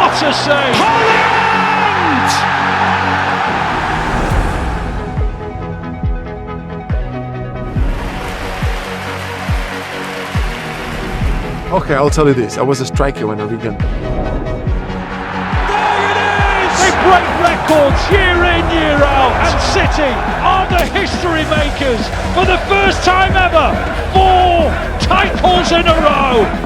What a save! Holland! Okay, I'll tell you this. I was a striker when I began. They break records year in, year out, and City are the history makers for the first time ever. 4 titles in a row.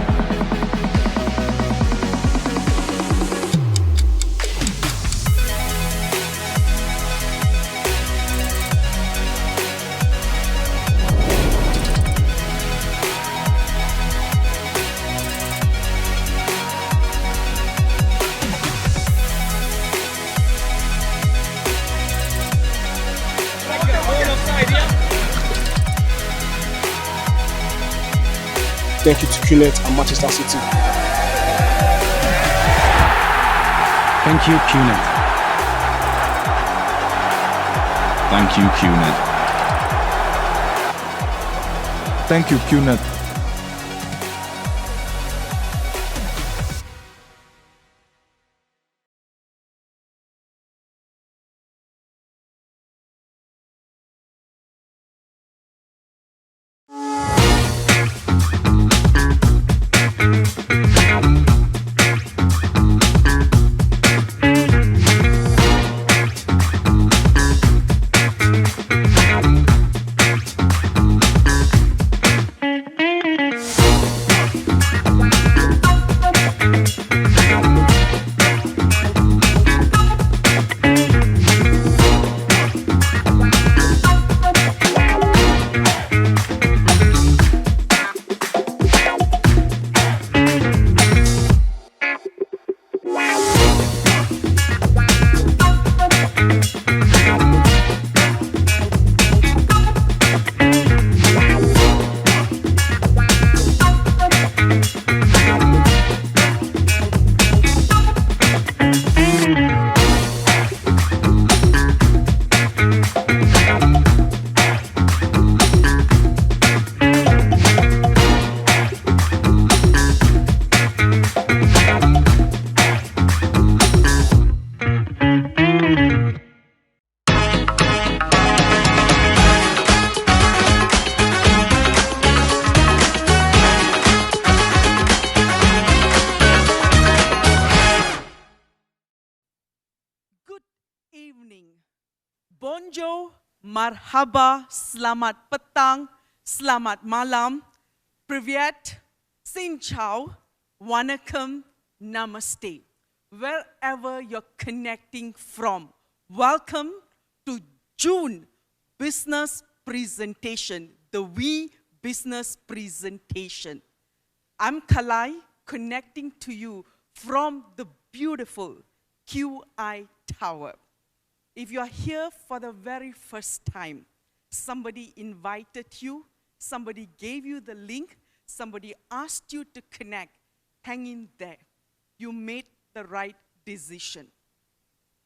Thank you to QNET and Manchester City. Thank you, QNET. Thank you, QNET. Thank you, QNET. Bonjour, marhaba, selamat petang, selamat malam, privyet, xin chào, vanakkam, namaste. Wherever you're connecting from, welcome to June business presentation, the We Business Presentation. I'm Kalai, connecting to you from the beautiful QI Tower. If you're here for the very first time, somebody invited you, somebody gave you the link, somebody asked you to connect, hang in there. You made the right decision.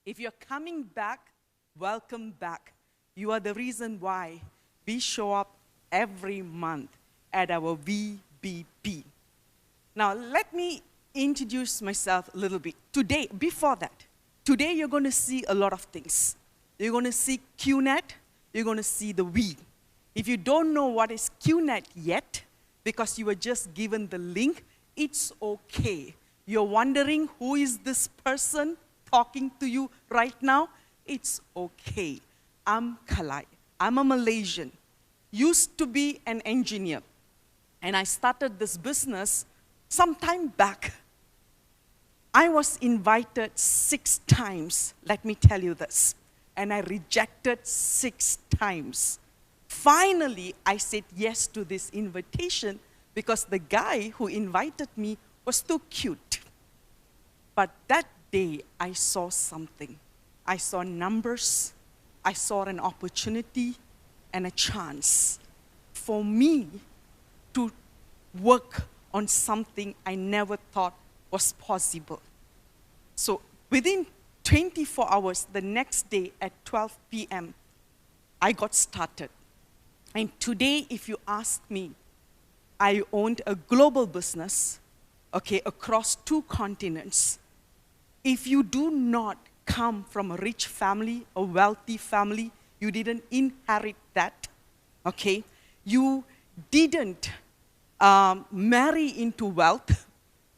If you're coming back, welcome back. You are the reason why we show up every month at our VBP. Now, let me introduce myself a little bit. Today, before that, today you're going to see a lot of things. You're going to see QNET, you're going to see the We. If you don't know what is QNET yet, because you were just given the link, it's okay. You're wondering who is this person talking to you right now? It's okay. I'm Kalai. I'm a Malaysian. Used to be an engineer. And I started this business some time back. I was invited 6 times, let me tell you this, and I rejected 6 times. Finally, I said yes to this invitation because the guy who invited me was too cute. But that day, I saw something. I saw numbers, I saw an opportunity and a chance for me to work on something I never thought was possible. So within 24 hours, the next day at 12 p.m., I got started. And today, if you ask me, I owned a global business, okay, across 2 continents. if you do not come from a rich family, a wealthy family, you didn't inherit that, okay? You didn't marry into wealth.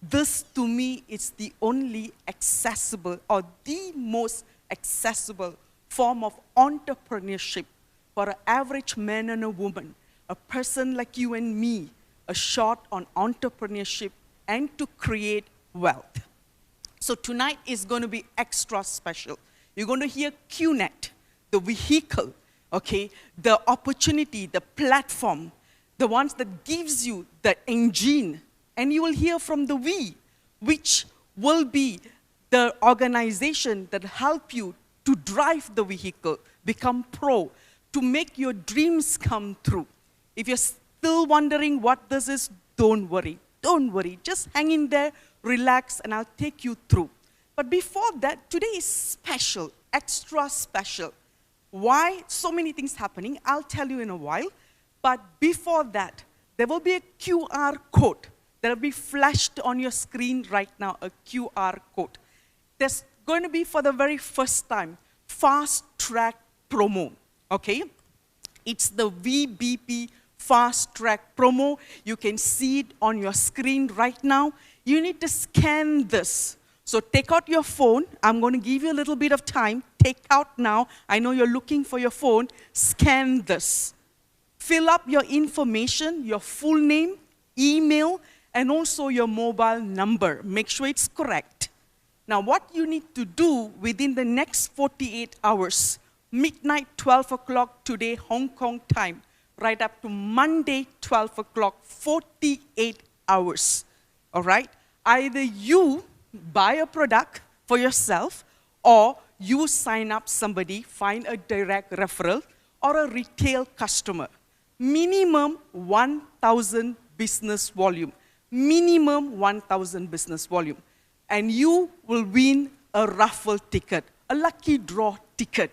This, to me, is the only accessible or the most accessible form of entrepreneurship for an average man and a woman, a person like you and me, a shot on entrepreneurship and to create wealth. So tonight is going to be extra special. You're going to hear QNET, the vehicle, okay, the opportunity, the platform, the ones that gives you the engine, and you will hear from the V, which will be the organization that help you to drive the vehicle, become pro, to make your dreams come true. If you're still wondering what this is, don't worry. Don't worry. Just hang in there, relax, and I'll take you through. But before that, today is special, extra special. Why? So many things happening. I'll tell you in a while. But before that, there will be a QR code that will be flashed on your screen right now, a QR code. There's going to be, for the very first time, FastTrack promo, okay? It's the VBP FastTrack promo. You can see it on your screen right now. You need to scan this. So take out your phone. I'm going to give you a little bit of time. Take out now. I know you're looking for your phone. Scan this. Fill up your information, your full name, email, and also your mobile number. Make sure it's correct. Now, what you need to do within the next 48 hours, midnight, 12 o'clock today, Hong Kong time, right up to Monday, 12 o'clock, 48 hours, all right? Either you buy a product for yourself, or you sign up somebody, find a direct referral, or a retail customer. Minimum 1,000 business volume. Minimum 1,000 business volume. And you will win a raffle ticket, a lucky draw ticket.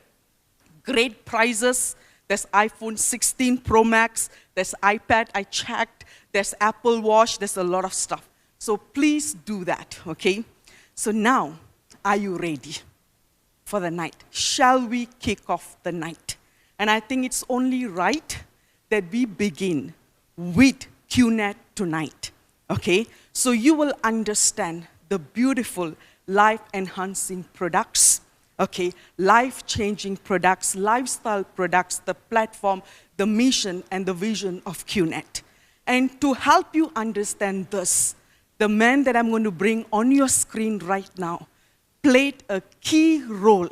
Great prizes. There's iPhone 16 Pro Max. There's iPad, I checked. There's Apple Watch. There's a lot of stuff. So please do that, okay? So now, are you ready for the night? Shall we kick off the night? And I think it's only right that we begin with QNET tonight, okay? So you will understand the beautiful life-enhancing products, okay? Life-changing products, lifestyle products, the platform, the mission, and the vision of QNET. And to help you understand this, the man that I'm going to bring on your screen right now played a key role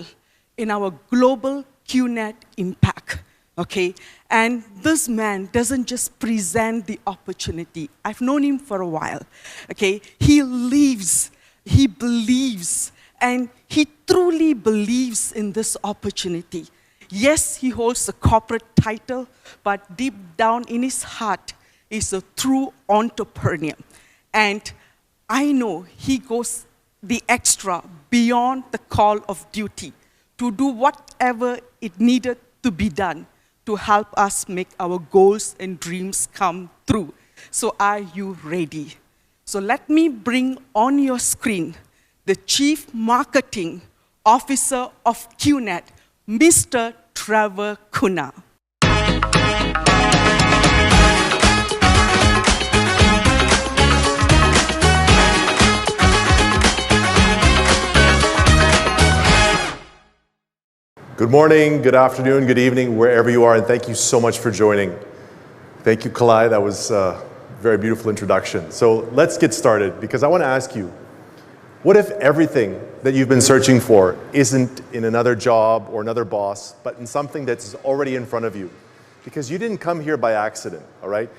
in our global QNET impact, okay? And this man doesn't just present the opportunity. I've known him for a while, okay? He lives, he believes, and he truly believes in this opportunity. Yes, he holds a corporate title, but deep down in his heart, he's a true entrepreneur. And I know he goes the extra beyond the call of duty to do whatever it needed to be done to help us make our goals and dreams come true. So are you ready? So let me bring on your screen the Chief Marketing Officer of QNET, Mr. Trevor Kuna. Good morning, good afternoon, good evening, wherever you are, and thank you so much for joining. Thank you, Kalai. That was a very beautiful introduction. So let's get started, because I want to ask you, what if everything that you've been searching for isn't in another job or another boss, but in something that's already in front of you? Because you didn't come here by accident, all right?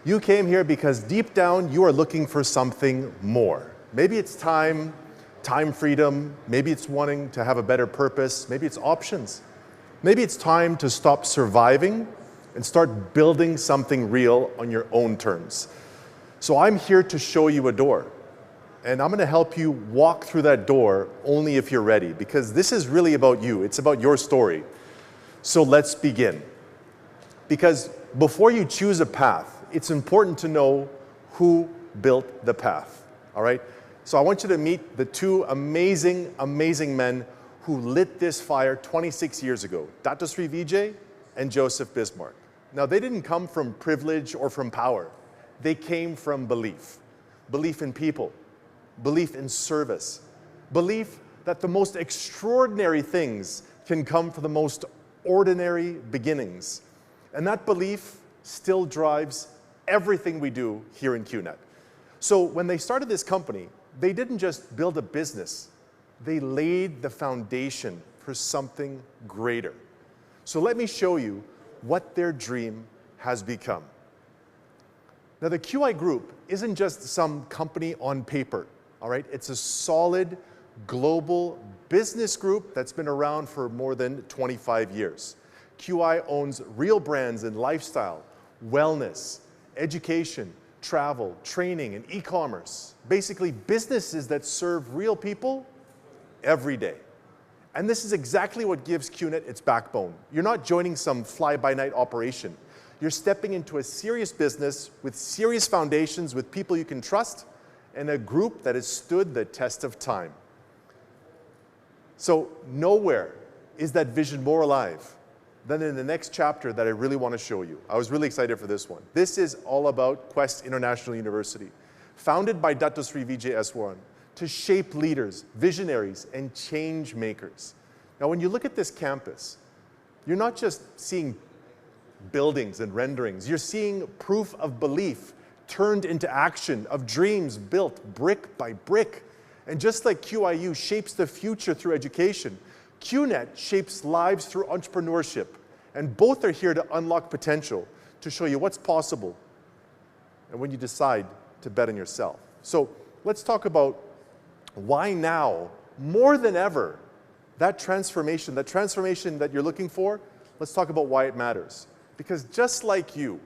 You came here because deep down you are looking for something more. Maybe it's time freedom, maybe it's wanting to have a better purpose, maybe it's options. Maybe it's time to stop surviving and start building something real on your own terms. So I'm here to show you a door. And I'm gonna help you walk through that door only if you're ready, because this is really about you. It's about your story. So let's begin. Because before you choose a path, it's important to know who built the path, all right? So I want you to meet the two amazing, amazing men who lit this fire 26 years ago, Senathirajah and Joseph Bismarck. Now, they didn't come from privilege or from power. They came from belief. Belief in people, belief in service, belief that the most extraordinary things can come from the most ordinary beginnings. And that belief still drives everything we do here in QNET. So when they started this company, they didn't just build a business, they laid the foundation for something greater. So let me show you what their dream has become. Now, the QI Group isn't just some company on paper, all right? It's a solid global business group that's been around for more than 25 years. QI owns real brands in lifestyle, wellness, education, travel, training, and e-commerce. Basically, businesses that serve real people every day. And this is exactly what gives QNET its backbone. You're not joining some fly-by-night operation. You're stepping into a serious business with serious foundations, with people you can trust, and a group that has stood the test of time. So nowhere is that vision more alive than in the next chapter that I really want to show you. I was really excited for this one. This is all about Quest International University, founded by Senathirajah S1, to shape leaders, visionaries, and change makers. Now, when you look at this campus, you're not just seeing buildings and renderings. You're seeing proof of belief turned into action, of dreams built brick by brick. And just like QIU shapes the future through education, QNET shapes lives through entrepreneurship. And both are here to unlock potential, to show you what's possible, and when you decide to bet on yourself. So let's talk about why now, more than ever, that transformation that you're looking for, let's talk about why it matters. Because just like you,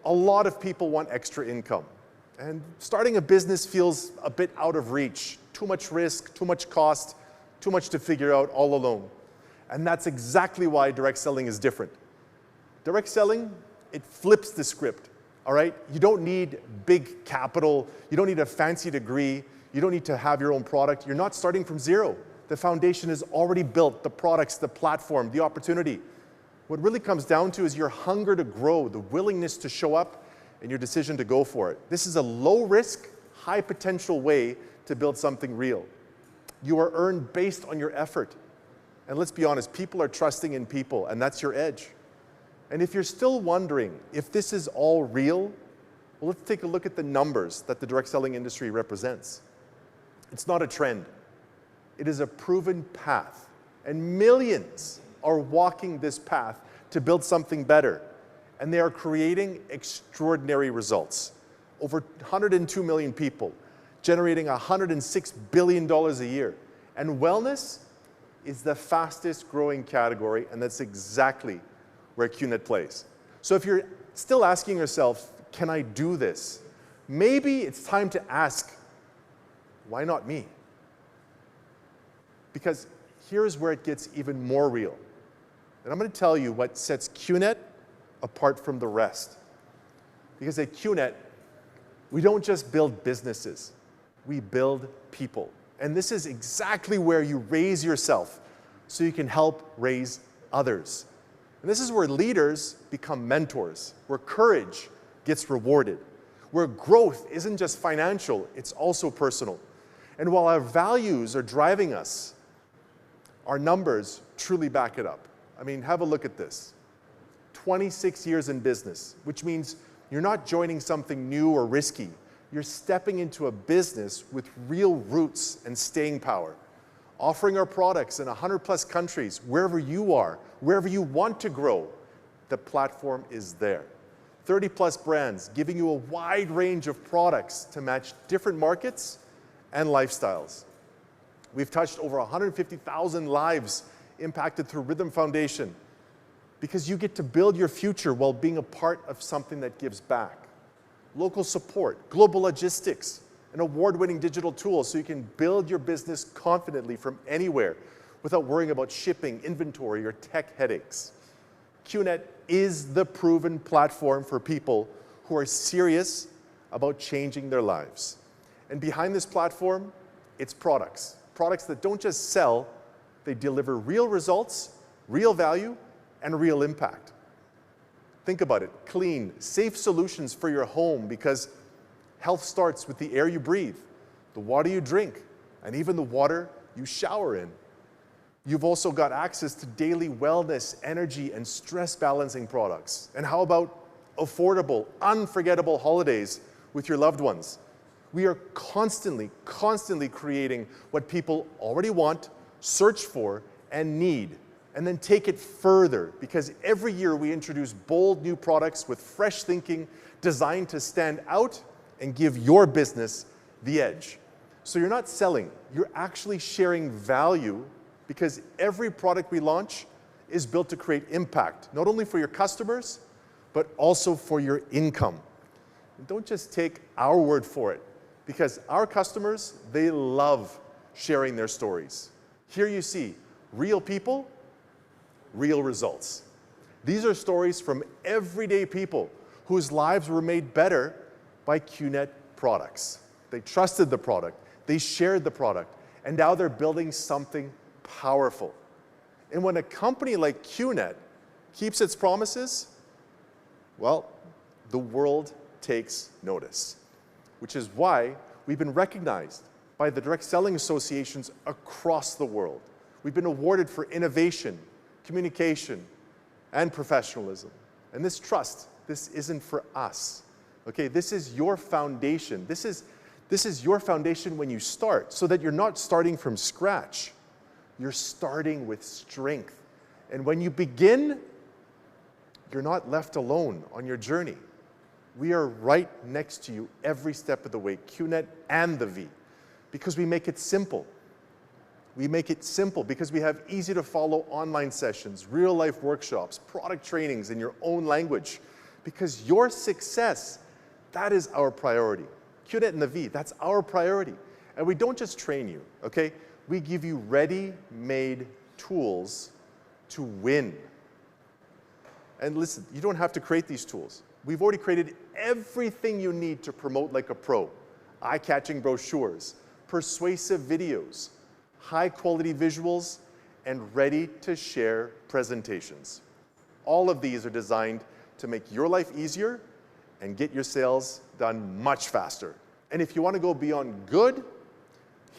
a lot of people want extra income. And starting a business feels a bit out of reach. Too much risk, too much cost, too much to figure out all alone. And that's exactly why direct selling is different. Direct selling, it flips the script, all right? You don't need big capital. You don't need a fancy degree. You don't need to have your own product. You're not starting from zero. The foundation is already built, the products, the platform, the opportunity. What really comes down to is your hunger to grow, the willingness to show up, and your decision to go for it. This is a low-risk, high-potential way to build something real. You are earned based on your effort. And let's be honest, people are trusting in people, and that's your edge. And if you're still wondering if this is all real, well, let's take a look at the numbers that the direct selling industry represents. It's not a trend. It is a proven path. And millions are walking this path to build something better. And they are creating extraordinary results. Over 102 million people, generating $106 billion a year. And wellness is the fastest growing category, and that's exactly where QNET plays. So if you're still asking yourself, can I do this? Maybe it's time to ask, why not me? Because here's where it gets even more real. And I'm going to tell you what sets QNET apart from the rest. Because at QNET, we don't just build businesses, we build people. And this is exactly where you raise yourself so you can help raise others. And this is where leaders become mentors, where courage gets rewarded, where growth isn't just financial, it's also personal. And while our values are driving us, our numbers truly back it up. I mean, have a look at this. 26 years in business, which means you're not joining something new or risky. You're stepping into a business with real roots and staying power, offering our products in 100+ countries, wherever you are, wherever you want to grow, the platform is there. 30+ brands, giving you a wide range of products to match different markets and lifestyles. We've touched over 150,000 lives impacted through Rhythm Foundation, because you get to build your future while being a part of something that gives back. Local support, global logistics, an award-winning digital tool so you can build your business confidently from anywhere without worrying about shipping, inventory, or tech headaches. QNET is the proven platform for people who are serious about changing their lives. And behind this platform, it's products. Products that don't just sell, they deliver real results, real value, and real impact. Think about it. Clean, safe solutions for your home, because health starts with the air you breathe, the water you drink, and even the water you shower in. You've also got access to daily wellness, energy, and stress balancing products. And how about affordable, unforgettable holidays with your loved ones? We are constantly creating what people already want, search for, and need, and then take it further, because every year we introduce bold new products with fresh thinking designed to stand out and give your business the edge. So you're not selling, you're actually sharing value, because every product we launch is built to create impact, not only for your customers, but also for your income. And don't just take our word for it, because our customers, they love sharing their stories. Here you see real people, real results. These are stories from everyday people whose lives were made better by QNET products. They trusted the product, they shared the product, and now they're building something powerful. And when a company like QNET keeps its promises, well, the world takes notice, which is why we've been recognized by the direct selling associations across the world. We've been awarded for innovation, communication, and professionalism. And this trust, this isn't for us. Okay, this is your foundation. This is your foundation when you start, so that you're not starting from scratch. You're starting with strength. And when you begin, you're not left alone on your journey. We are right next to you every step of the way, QNET and the V, because we make it simple. We make it simple because we have easy to follow online sessions, real life workshops, product trainings in your own language, because your success, that is our priority. QNET and the V, that's our priority. And we don't just train you, okay? We give you ready-made tools to win. And listen, you don't have to create these tools. We've already created everything you need to promote like a pro. Eye-catching brochures, persuasive videos, high-quality visuals, and ready-to-share presentations. All of these are designed to make your life easier and get your sales done much faster. And if you want to go beyond good,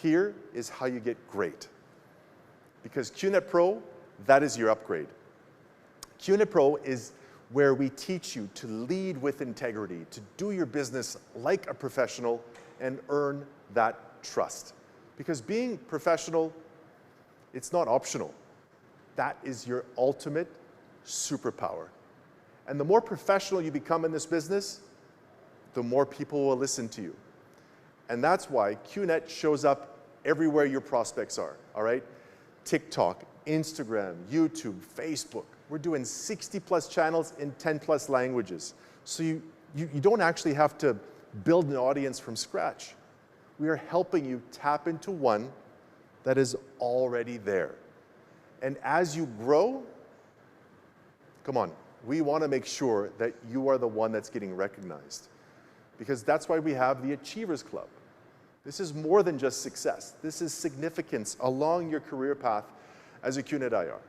here is how you get great. Because QNET Pro, that is your upgrade. QNET Pro is where we teach you to lead with integrity, to do your business like a professional, and earn that trust. Because being professional, it's not optional. That is your ultimate superpower. And the more professional you become in this business, the more people will listen to you. And that's why QNET shows up everywhere your prospects are, all right? TikTok, Instagram, YouTube, Facebook. We're doing 60+ channels in 10+ languages. So you don't actually have to build an audience from scratch. We are helping you tap into one that is already there. And as you grow, come on, we want to make sure that you are the one that's getting recognized. Because that's why we have the Achievers Club. This is more than just success. This is significance along your career path as a QNET IR.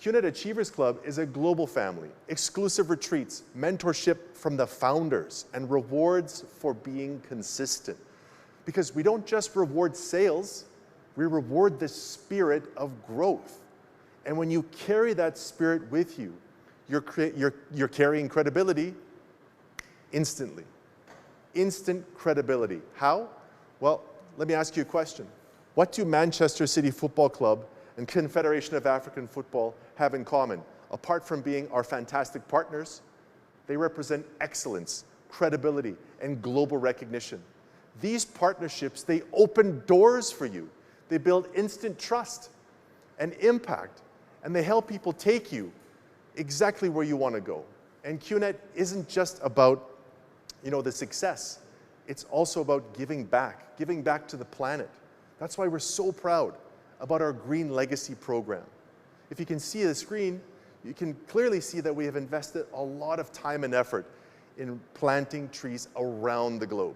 QNET Achievers Club is a global family, exclusive retreats, mentorship from the founders, and rewards for being consistent. Because we don't just reward sales, we reward the spirit of growth. And when you carry that spirit with you, you're carrying credibility instantly. Instant credibility. How? Well, let me ask you a question. What do Manchester City Football Club and Confederation of African Football have in common? Apart from being our fantastic partners, they represent excellence, credibility, and global recognition. These partnerships, they open doors for you. They build instant trust and impact, and they help people take you exactly where you want to go. And QNET isn't just about, the success. It's also about giving back to the planet. That's why we're so proud about our Green Legacy program. If you can see the screen, you can clearly see that we have invested a lot of time and effort in planting trees around the globe.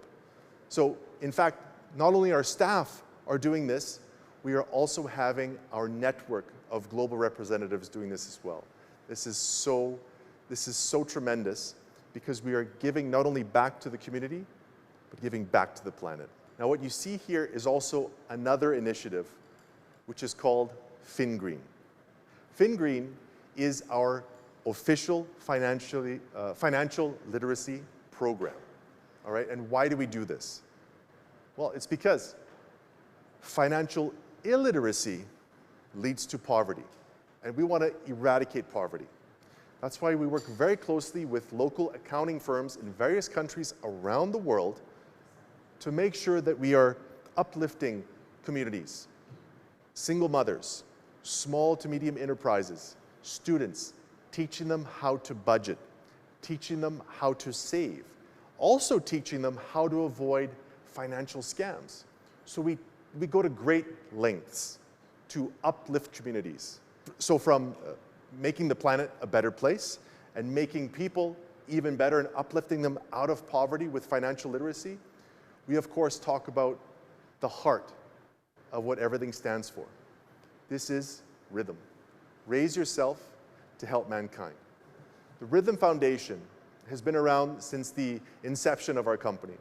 So, in fact, not only our staff are doing this, we are also having our network of global representatives doing this as well. This is so tremendous because we are giving not only back to the community, but giving back to the planet. Now what you see here is also another initiative, which is called FinGreen. FinGreen is our official financial literacy program. All right, and why do we do this? Well, it's because financial illiteracy leads to poverty, and we want to eradicate poverty. That's why we work very closely with local accounting firms in various countries around the world to make sure that we are uplifting communities, single mothers, small to medium enterprises, students, teaching them how to budget, teaching them how to save, also teaching them how to avoid financial scams. So we go to great lengths to uplift communities. So from making the planet a better place and making people even better and uplifting them out of poverty with financial literacy, we of course talk about the heart of what everything stands for. This is rhythm. Raise yourself to help mankind. The Rhythm Foundation has been around since the inception of our company.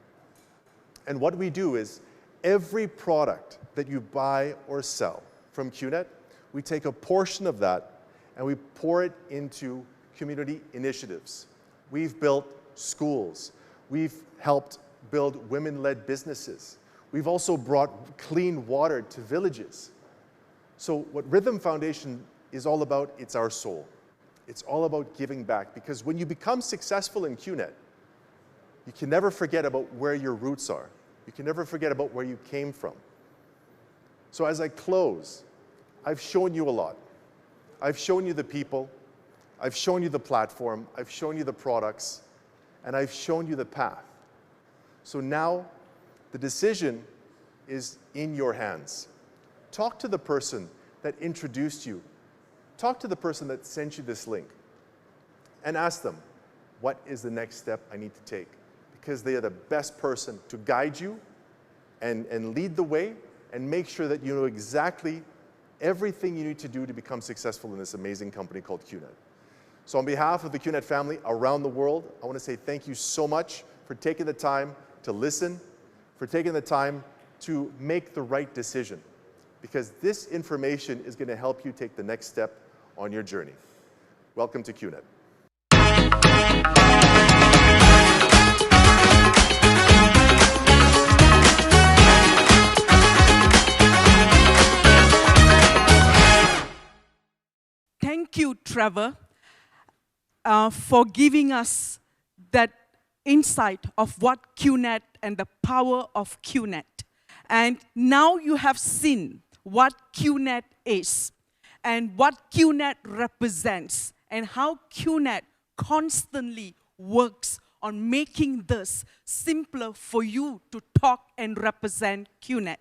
And what we do is every product that you buy or sell from QNET, we take a portion of that and we pour it into community initiatives. We've built schools. We've helped build women-led businesses. We've also brought clean water to villages. So what Rhythm Foundation is all about, it's our soul. It's all about giving back, because when you become successful in QNET, you can never forget about where your roots are. You can never forget about where you came from. So as I close, I've shown you a lot. I've shown you the people, I've shown you the platform, I've shown you the products, and I've shown you the path. So now the decision is in your hands. Talk to the person that introduced you. Talk to the person that sent you this link and ask them, what is the next step I need to take? Because they are the best person to guide you and lead the way and make sure that you know exactly everything you need to do to become successful in this amazing company called QNET. So on behalf of the QNET family around the world, I want to say thank you so much for taking the time to listen, for taking the time to make the right decision, because this information is going to help you take the next step on your journey. Welcome to QNET. Thank you, Trevor, for giving us that insight of what QNET and the power of QNET. And now you have seen what QNET is and what QNET represents and how QNET constantly works on making this simpler for you to talk and represent QNET.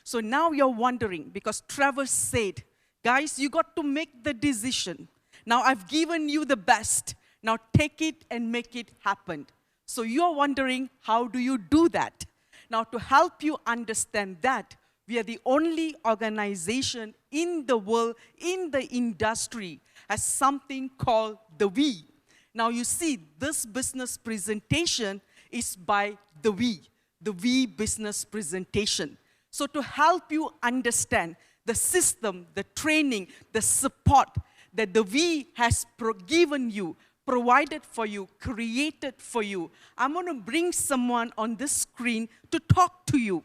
So now you're wondering, because Trevor said, guys, you got to make the decision. Now I've given you the best. Now take it and make it happen. So you're wondering, how do you do that? Now to help you understand that, we are the only organization in the world, in the industry, has something called the V. Now you see, this business presentation is by the V business presentation. So to help you understand the system, the training, the support that the V has given you, provided for you, created for you, I'm going to bring someone on this screen to talk to you.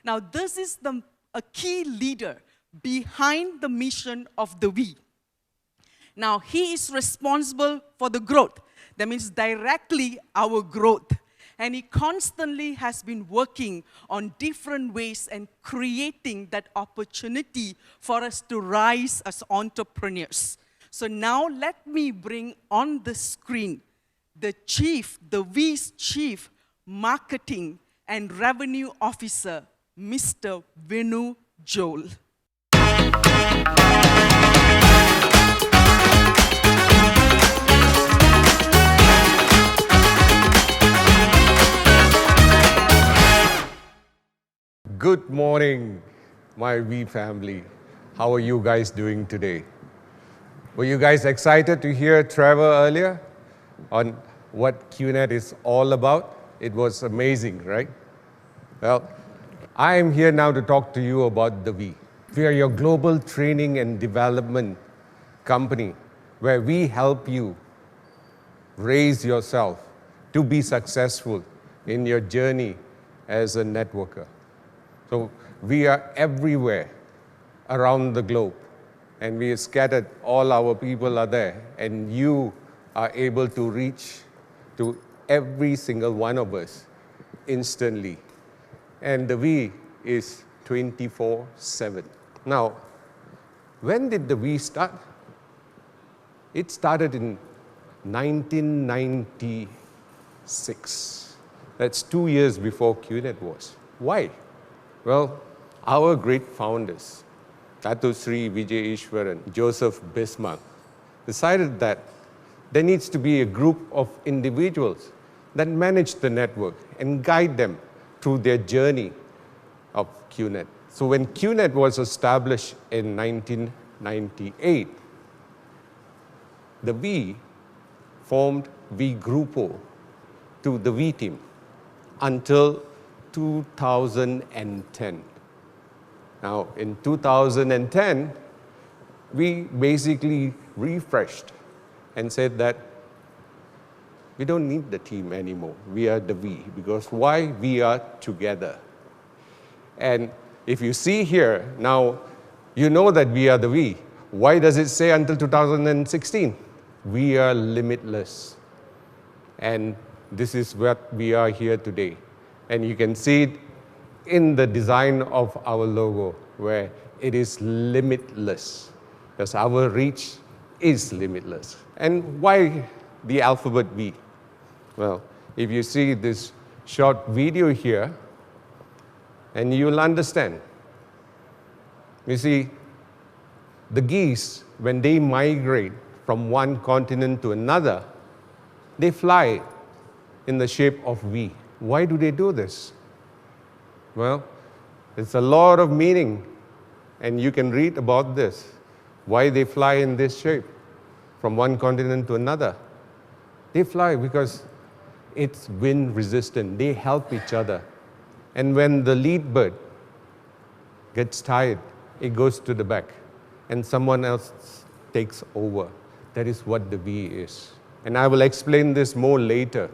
Now, this is a key leader behind the mission of the V. Now, he is responsible for the growth. That means directly our growth. And he constantly has been working on different ways and creating that opportunity for us to rise as entrepreneurs. So now let me bring on the screen the V's Chief Marketing and Revenue Officer, Mr. Venu Joel. Good morning, my V family. How are you guys doing today? Were you guys excited to hear Trevor earlier on what QNET is all about? It was amazing, right? Well, I am here now to talk to you about the V. We are your global training and development company where we help you raise yourself to be successful in your journey as a networker. So we are everywhere around the globe, and we are scattered, all our people are there, and you are able to reach to every single one of us instantly. And the V is 24/7. Now, when did the V start? It started in 1996. That's 2 years before QNET was. Why? Well, our great founders, Dato Sri Vijay Ishwaran, Joseph Bismarck, decided that there needs to be a group of individuals that manage the network and guide them through their journey of QNET. So when QNET was established in 1998, the V formed V Grupo to the V team until 2010. Now, in 2010, we basically refreshed and said that we don't need the team anymore. We are the V, because why? We are together. And if you see here, now, you know that we are the V. Why does it say until 2016? We are limitless. And this is what we are here today. And you can see it in the design of our logo, where it is limitless, because our reach is limitless. And why the alphabet V? Well, if you see this short video here, and you'll understand. You see, the geese, when they migrate from one continent to another, they fly in the shape of V. Why do they do this? Well, it's a lot of meaning, and you can read about this, why they fly in this shape from one continent to another. They fly because it's wind resistant. They help each other. And when the lead bird gets tired, it goes to the back, and someone else takes over. That is what the V is. And I will explain this more later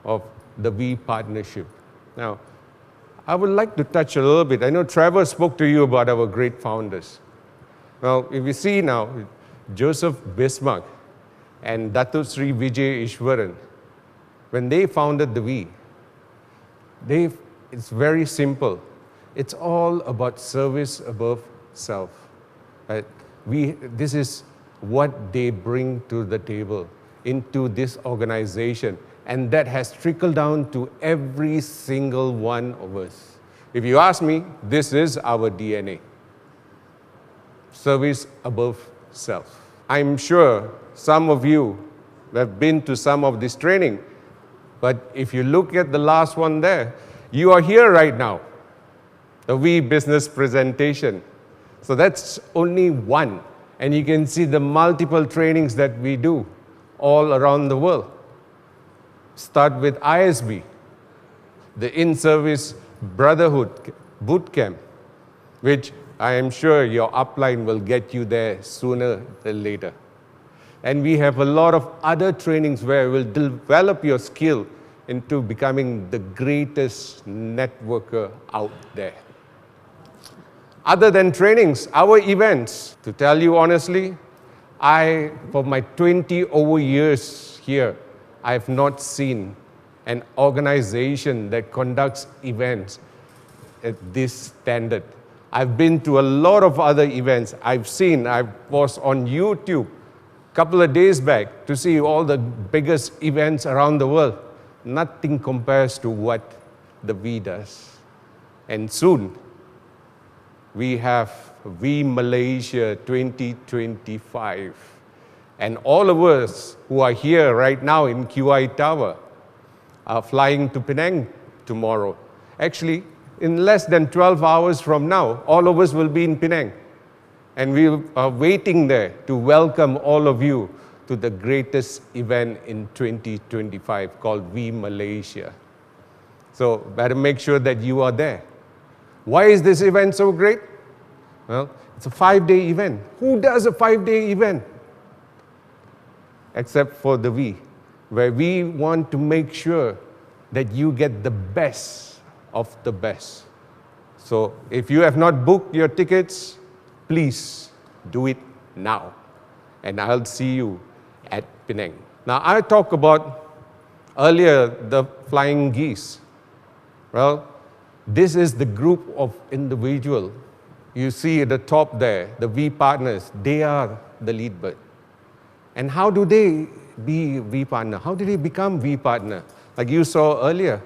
of the V partnership. Now, I would like to touch a little bit. I know Trevor spoke to you about our great founders. Well, if you see now, Joseph Bismarck and Dato Sri Vijay Ishwaran, when they founded the V, it's very simple. It's all about service above self. Right? This is what they bring to the table into this organization, and that has trickled down to every single one of us. If you ask me, this is our DNA. Service above self. I'm sure some of you have been to some of this training, but if you look at the last one there, you are here right now, the V business presentation. So that's only one, and you can see the multiple trainings that we do all around the world. Start with ISB, the In-Service Brotherhood Boot Camp, which I am sure your upline will get you there sooner than later. And we have a lot of other trainings where we'll develop your skill into becoming the greatest networker out there. Other than trainings, our events, to tell you honestly, for my 20 over years here, I have not seen an organization that conducts events at this standard. I've been to a lot of other events. I was on YouTube a couple of days back to see all the biggest events around the world. Nothing compares to what the V does. And soon, we have V Malaysia 2025. And all of us who are here right now in QI Tower are flying to Penang tomorrow. Actually, in less than 12 hours from now, all of us will be in Penang. And we are waiting there to welcome all of you to the greatest event in 2025 called V Malaysia. So better make sure that you are there. Why is this event so great? Well, it's a 5-day event. Who does a 5-day event? Except for the V, where we want to make sure that you get the best of the best. So if you have not booked your tickets, please do it now. And I'll see you at Penang. Now, I talked about earlier the flying geese. Well, this is the group of individuals. You see at the top there, the V partners, they are the lead bird. And how do they be V partner? How did they become V partner? Like you saw earlier,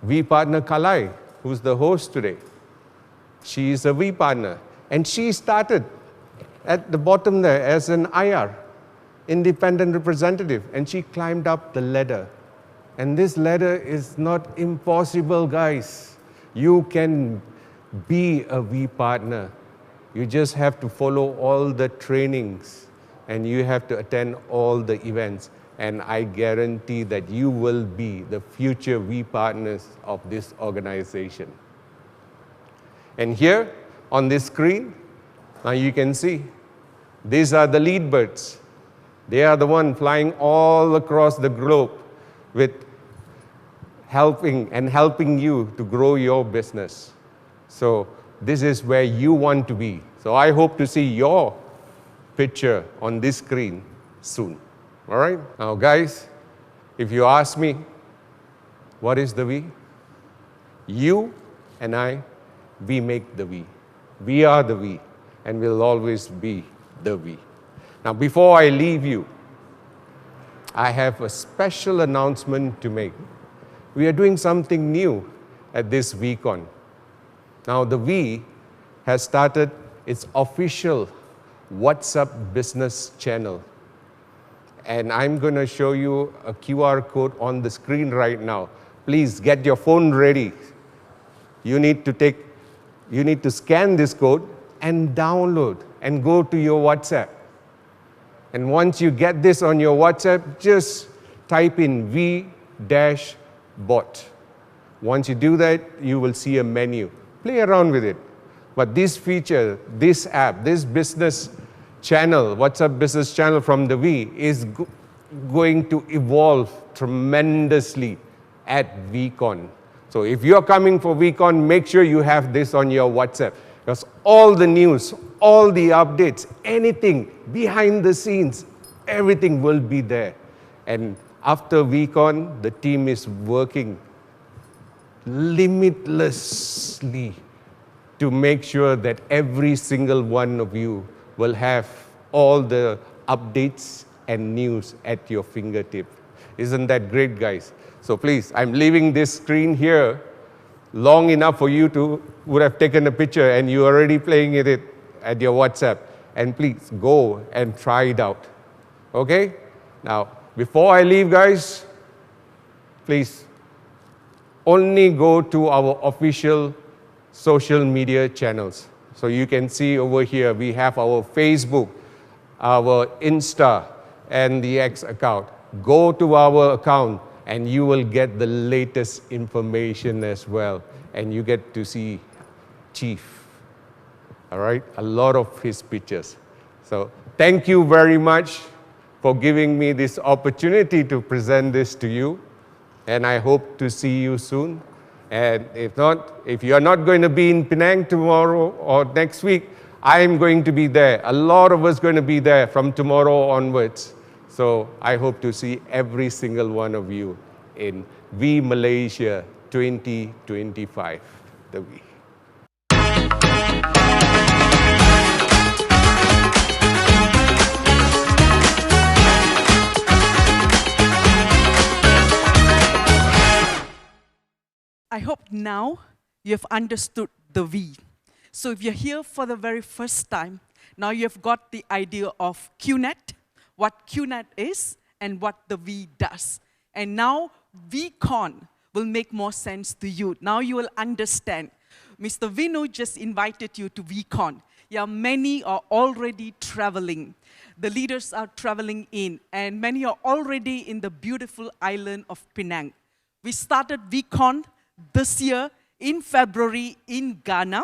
V partner Kalai, who's the host today. She is a V partner. And she started at the bottom there as an IR, independent representative, and she climbed up the ladder. And this ladder is not impossible, guys. You can be a V partner. You just have to follow all the trainings and you have to attend all the events. And I guarantee that you will be the future V partners of this organization. And here on this screen, now you can see, these are the lead birds. They are the ones flying all across the globe with helping you to grow your business. So this is where you want to be. So I hope to see your picture on this screen soon. All right? Now guys, if you ask me, what is the V? You and I, we make the V. We are the V, and we'll always be the V. Now before I leave you, I have a special announcement to make. We are doing something new at this VCON. Now the V has started its official WhatsApp business channel. And I'm going to show you a QR code on the screen right now. Please get your phone ready. You need to scan this code and download and go to your WhatsApp. And once you get this on your WhatsApp, just type in V-bot. Once you do that, you will see a menu. Play around with it. But this feature, this app, this business channel, WhatsApp business channel from the V is going to evolve tremendously at VCON. So if you're coming for VCON, make sure you have this on your WhatsApp. Because all the news, all the updates, anything behind the scenes, everything will be there. And after VCON, the team is working limitlessly to make sure that every single one of you will have all the updates and news at your fingertip. Isn't that great, guys? So please, I'm leaving this screen here long enough for you to would have taken a picture and you're already playing it at your WhatsApp. And please go and try it out. Okay? Now, before I leave, guys, please only go to our official social media channels. So you can see over here, we have our Facebook, our Insta, and the X account. Go to our account and you will get the latest information as well. And you get to see Chief, all right? A lot of his pictures. So thank you very much for giving me this opportunity to present this to you. And I hope to see you soon. And if not, if you are not going to be in Penang tomorrow or next week, I'm going to be there. A lot of us going to be there from tomorrow onwards. So I hope to see every single one of you in V Malaysia 2025, the V. I hope now you've understood the V. So if you're here for the very first time, now you've got the idea of QNET, what QNET is, and what the V does. And now VCON, will make more sense to you. Now you will understand. Mr. Vinu just invited you to VCON. Yeah, many are already traveling. The leaders are traveling in, and many are already in the beautiful island of Penang. We started VCON this year in February in Ghana,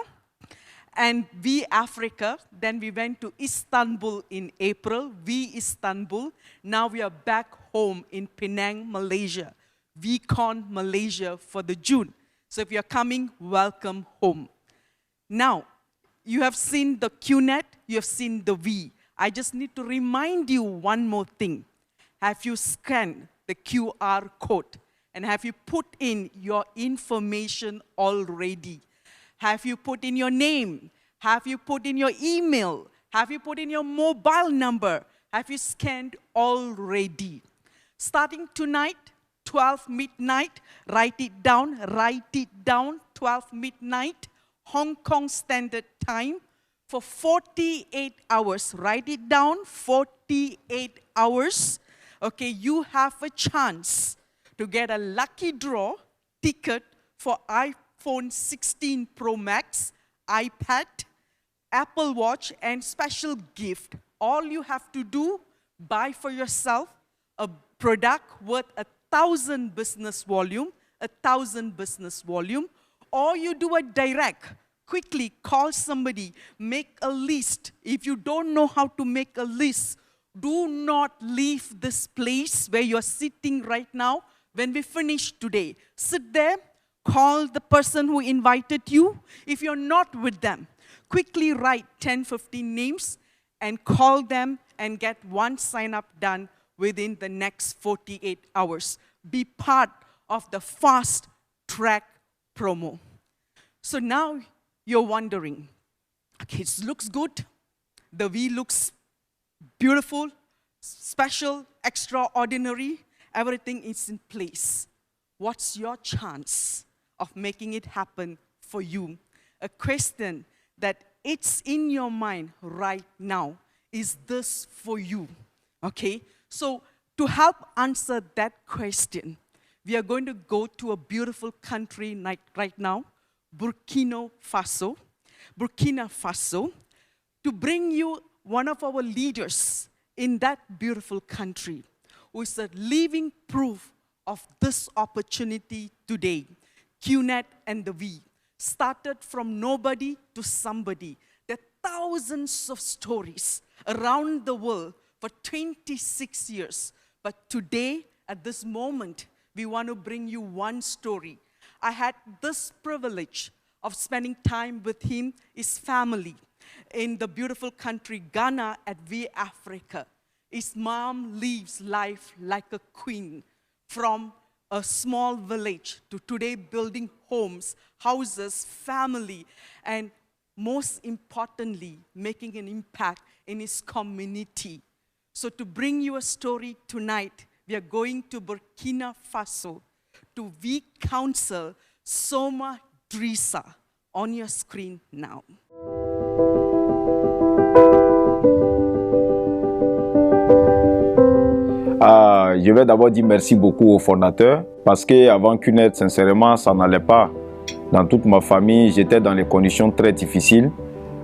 and V Africa. Then we went to Istanbul in April, V Istanbul. Now we are back home in Penang, Malaysia. VCON Malaysia for the June. So if you're coming, welcome home. Now, you have seen the QNET, you have seen the V. I just need to remind you one more thing. Have you scanned the QR code? And have you put in your information already? Have you put in your name? Have you put in your email? Have you put in your mobile number? Have you scanned already? Starting tonight, 12 midnight, write it down, 12 midnight, Hong Kong Standard Time, for 48 hours. Write it down, 48 hours. Okay, you have a chance to get a lucky draw ticket for iPhone 16 Pro Max, iPad, Apple Watch, and special gift. All you have to do, buy for yourself a product worth 1,000 business volume, or you do a direct. Quickly call somebody, make a list. If you don't know how to make a list, do not leave this place where you're sitting right now. When we finish today, sit there, call the person who invited you. If you're not with them, quickly write 10, 15 names and call them and get one sign-up done within the next 48 hours. Be part of the FastTrack promo. So now you're wondering, okay, it looks good. The V looks beautiful, special, extraordinary. Everything is in place. What's your chance of making it happen for you? A question that it's in your mind right now. Is this for you? Okay, so to help answer that question, we are going to go to a beautiful country right now, Burkina Faso, to bring you one of our leaders in that beautiful country, who is a living proof of this opportunity today. QNET and the V started from nobody to somebody. There are thousands of stories around the world for 26 years. But today, at this moment, we want to bring you one story. I had this privilege of spending time with him, his family, in the beautiful country, Ghana, at V Africa. His mom lives life like a queen, from a small village to today building homes, houses, family, and most importantly, making an impact in his community. So to bring you a story tonight, we are going to Burkina Faso to V Council Soma Drissa on your screen now. Je vais d'abord dire merci beaucoup aux fondateurs parce qu'avant QNET, sincèrement, ça n'allait pas. Dans toute ma famille, j'étais dans des conditions très difficiles.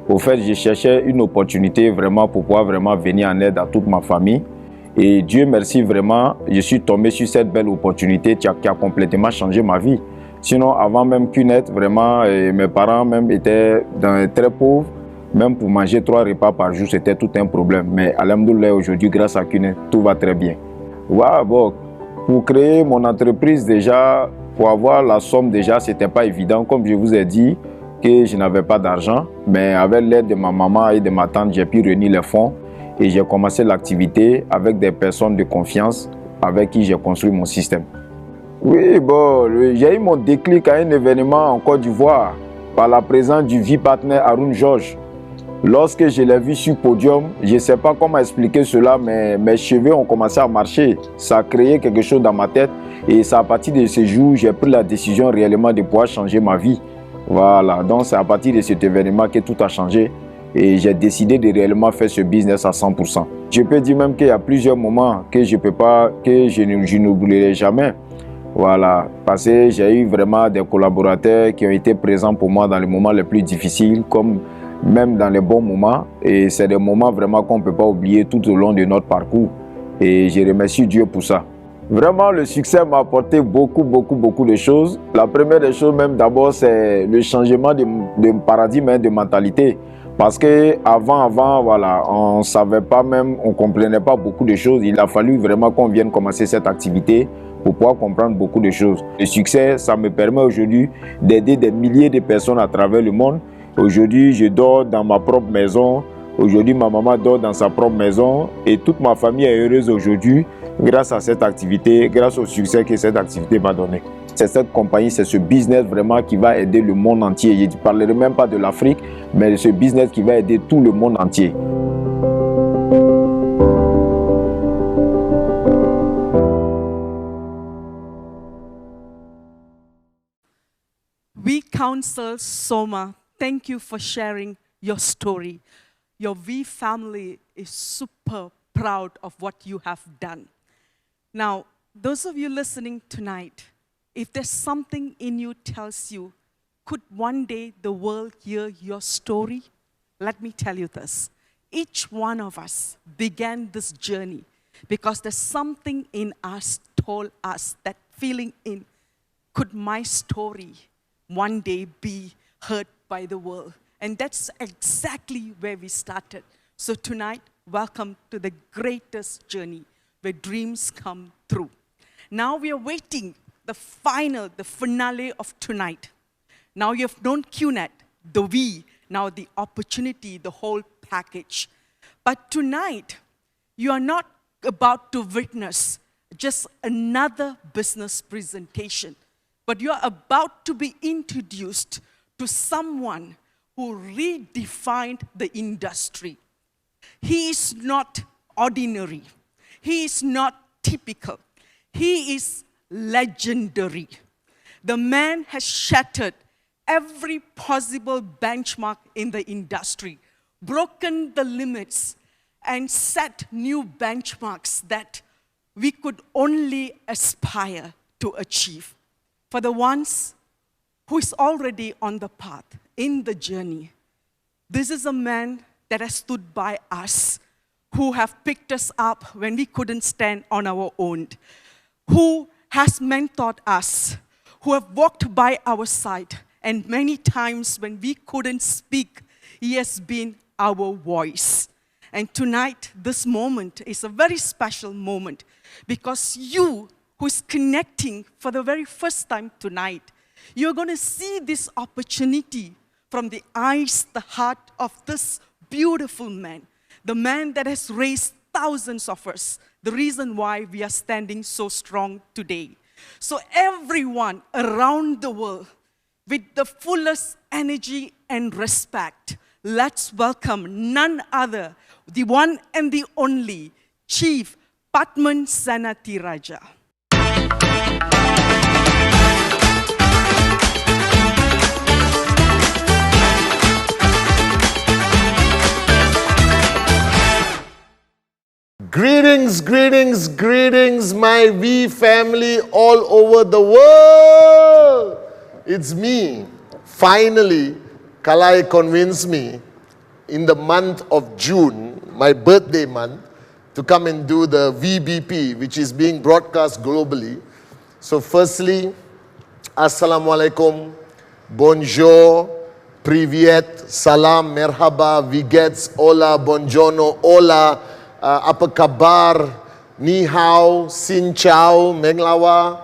Au fait, je cherchais une opportunité vraiment pour pouvoir vraiment venir en aide à toute ma famille. Et Dieu merci vraiment, je suis tombé sur cette belle opportunité qui a complètement changé ma vie. Sinon, avant même QNET, vraiment, mes parents même étaient très pauvres. Même pour manger 3 repas par jour, c'était tout un problème. Mais alhamdoulilah, aujourd'hui, grâce à QNET, tout va très bien. Ouais, bon, pour créer mon entreprise déjà, pour avoir la somme déjà, c'était pas évident. Comme je vous ai dit, que je n'avais pas d'argent. Mais avec l'aide de ma maman et de ma tante, j'ai pu réunir les fonds. Et j'ai commencé l'activité avec des personnes de confiance avec qui j'ai construit mon système. Oui, bon, j'ai eu mon déclic à un événement en Côte d'Ivoire par la présence du vice-partenaire Haroun Georges. Lorsque je l'ai vu sur le podium, je ne sais pas comment expliquer cela, mais mes cheveux ont commencé à marcher. Ça a créé quelque chose dans ma tête et c'est à partir de ce jour, j'ai pris la décision réellement de pouvoir changer ma vie. Voilà, donc c'est à partir de cet événement que tout a changé et j'ai décidé de réellement faire ce business à 100%. Je peux dire même qu'il y a plusieurs moments que je n'oublierai jamais. Voilà, parce que j'ai eu vraiment des collaborateurs qui ont été présents pour moi dans les moments les plus difficiles, comme même dans les bons moments. Et c'est des moments vraiment qu'on ne peut pas oublier tout au long de notre parcours. Et je remercie Dieu pour ça. Vraiment, le succès m'a apporté beaucoup de choses. La première des choses, même d'abord, c'est le changement de paradigme, de mentalité. Parce que avant, voilà, on ne savait pas même, on ne comprenait pas beaucoup de choses. Il a fallu vraiment qu'on vienne commencer cette activité pour pouvoir comprendre beaucoup de choses. Le succès, ça me permet aujourd'hui d'aider des milliers de personnes à travers le monde. Aujourd'hui, je dors dans ma propre maison. Aujourd'hui, ma maman dort dans sa propre maison. Et toute ma famille est heureuse aujourd'hui grâce à cette activité, grâce au succès que cette activité m'a donné. C'est cette compagnie, c'est ce business vraiment qui va aider le monde entier. Je ne parlerai même pas de l'Afrique, mais ce business qui va aider tout le monde entier. We counsel Soma, thank you for sharing your story. Your V family is super proud of what you have done. Now, those of you listening tonight, if there's something in you tells you, could one day the world hear your story? Let me tell you this. Each one of us began this journey because there's something in us told us that feeling in, could my story one day be heard by the world? And that's exactly where we started. So tonight, welcome to the greatest journey where dreams come true. Now we are waiting the finale of tonight. Now you have known QNET, the V, now the opportunity, the whole package. But tonight, you are not about to witness just another business presentation, but you are about to be introduced to someone who redefined the industry. He is not ordinary. He is not typical. He is legendary. The man has shattered every possible benchmark in the industry, broken the limits, and set new benchmarks that we could only aspire to achieve. For the ones who is already on the path, in the journey, this is a man that has stood by us, who have picked us up when we couldn't stand on our own, who has mentored us, who have walked by our side, and many times when we couldn't speak, he has been our voice. And tonight, this moment is a very special moment because you, who is connecting for the very first time tonight, you're going to see this opportunity from the eyes, the heart of this beautiful man, the man that has raised thousands of us, the reason why we are standing so strong today. So everyone around the world, with the fullest energy and respect, let's welcome none other, the one and the only Chief Pathman Senathirajah. Greetings, greetings, greetings, my V family all over the world. It's me. Finally, Kalai convinced me in the month of June, my birthday month, to come and do the VBP, which is being broadcast globally. So firstly, Assalamualaikum, bonjour, privyet, salam, merhaba, vigets, hola, bonjourno, hola, apa kabar, ni hao, xin chao, menglawa,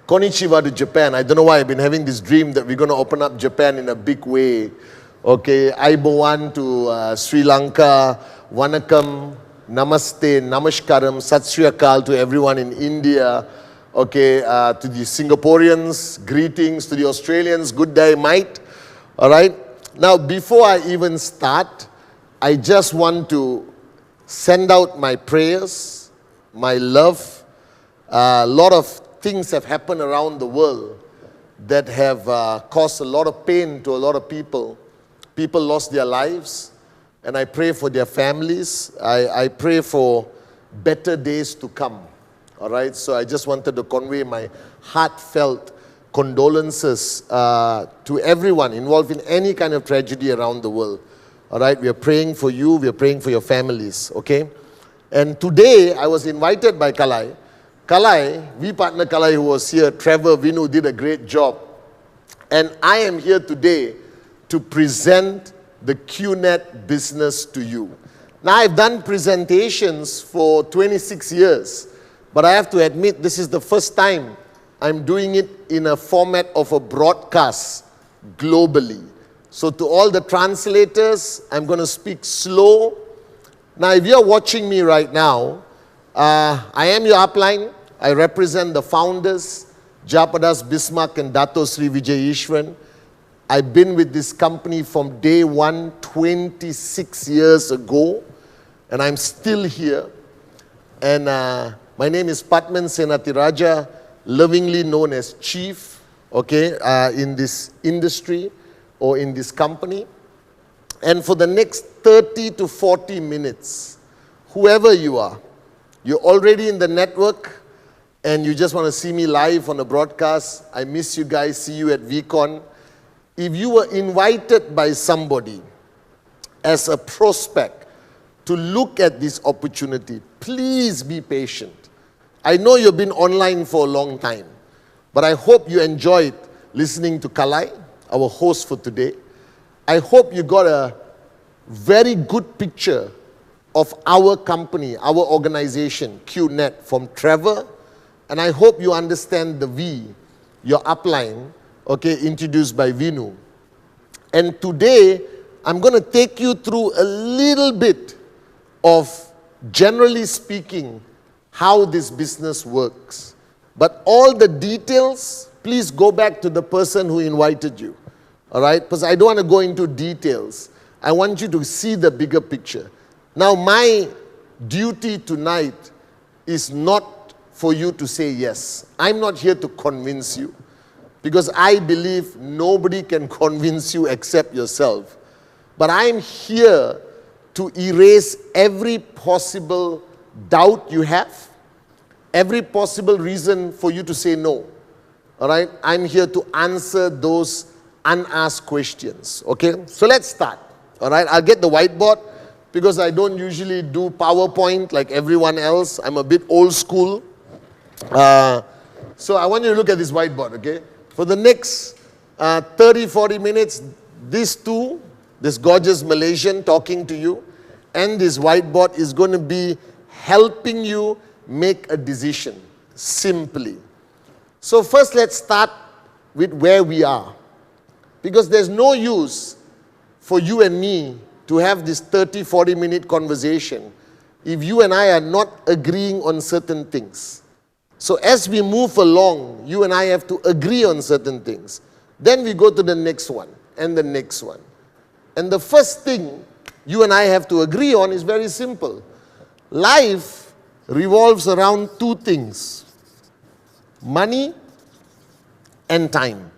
konnichiwa to Japan. I don't know why I've been having this dream that we're going to open up Japan in a big way. Okay, Aibowan to Sri Lanka, Wanakam, Namaste, Namaskaram, Sat Sri Akal to everyone in India. Okay, to the Singaporeans, greetings. To the Australians, good day, mate. All right. Now, before I even start, I just want to send out my prayers, my love. A lot of things have happened around the world that have caused a lot of pain to a lot of people. People lost their lives, and I pray for their families. I pray for better days to come. All right, so I just wanted to convey my heartfelt condolences to everyone involved in any kind of tragedy around the world. All right, we are praying for you, we are praying for your families, okay? And today, I was invited by Kalai. Kalai, partner Kalai who was here, Trevor, Vinu did a great job. And I am here today to present the QNET business to you. Now, I've done presentations for 26 years, but I have to admit this is the first time I'm doing it in a format of a broadcast globally. So to all the translators, I'm going to speak slow. Now, if you're watching me right now, I am your upline. I represent the founders, Japadas Bismarck and Dato Sri Vijay Ishwan. I've been with this company from day one, 26 years ago, and I'm still here. And my name is Pathman Senathirajah, lovingly known as Chief, okay, in this industry or in this company. And for the next 30 to 40 minutes, whoever you are, you're already in the network and you just want to see me live on a broadcast. I miss you guys, see you at VCON. If you were invited by somebody as a prospect to look at this opportunity, please be patient. I know you've been online for a long time, but I hope you enjoyed listening to Kalai, our host for today. I hope you got a very good picture of our company, our organization, QNET, from Trevor. And I hope you understand the V, your upline, okay, introduced by Vinu. And today, I'm going to take you through a little bit of, generally speaking, how this business works. But all the details, please go back to the person who invited you. All right? Because I don't want to go into details. I want you to see the bigger picture. Now, my duty tonight is not for you to say yes. I'm not here to convince you, because I believe nobody can convince you except yourself. But I'm here to erase every possible doubt you have, every possible reason for you to say no. All right? I'm here to answer those unasked questions. Okay? So let's start. All right? I'll get the whiteboard because I don't usually do PowerPoint like everyone else. I'm a bit old school. So I want you to look at this whiteboard, okay? For the next 30, 40 minutes, these two, this gorgeous Malaysian talking to you, and this whiteboard is going to be helping you make a decision, simply. So first, let's start with where we are. Because there's no use for you and me to have this 30, 40-minute conversation if you and I are not agreeing on certain things. So as we move along, you and I have to agree on certain things. Then we go to the next one and the next one. And the first thing you and I have to agree on is very simple. Life revolves around two things: money and time.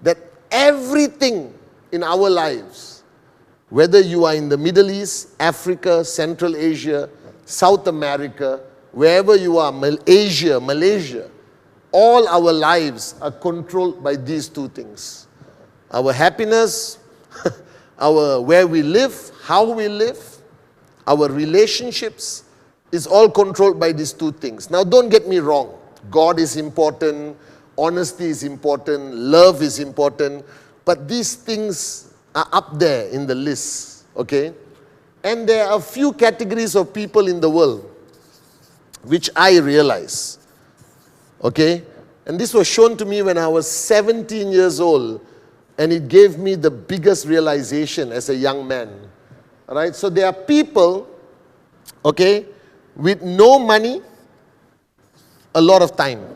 That everything in our lives, whether you are in the Middle East, Africa, Central Asia, South America, wherever you are, Asia, Malaysia, all our lives are controlled by these two things. Our happiness, where we live, how we live, our relationships is all controlled by these two things. Now, don't get me wrong. God is important, honesty is important, love is important, but these things are up there in the list, okay? And there are a few categories of people in the world which I realize, okay? And this was shown to me when I was 17 years old, and it gave me the biggest realization as a young man, all right? So there are people, okay, with no money, a lot of time.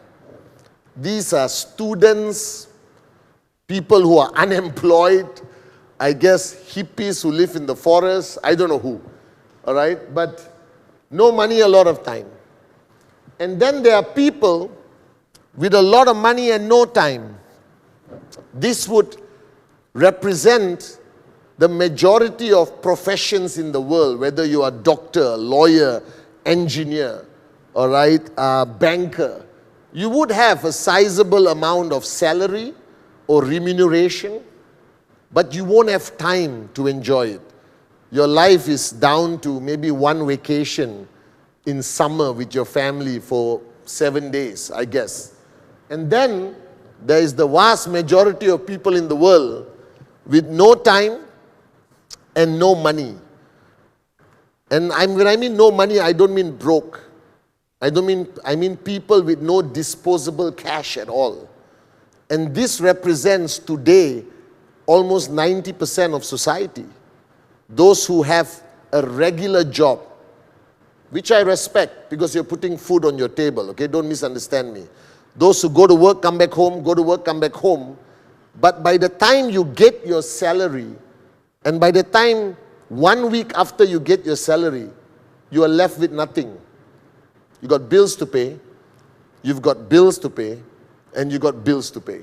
These are students, people who are unemployed, I guess hippies who live in the forest, I don't know who, all right? But no money, a lot of time. And then there are people with a lot of money and no time. This would represent the majority of professions in the world, whether you are doctor, lawyer, engineer. all right, banker, you would have a sizable amount of salary or remuneration, but you won't have time to enjoy it. Your life is down to maybe one vacation in summer with your family for 7 days, I guess. And then there is the vast majority of people in the world with no time and no money. And when I mean no money, I don't mean broke. I mean people with no disposable cash at all. And this represents today almost 90% of society. Those who have a regular job, which I respect because you're putting food on your table, okay? Don't misunderstand me. Those who go to work, come back home, go to work, come back home. But by the time you get your salary, and by the time 1 week after you get your salary, you are left with nothing. You got bills to pay, you've got bills to pay, and you got bills to pay.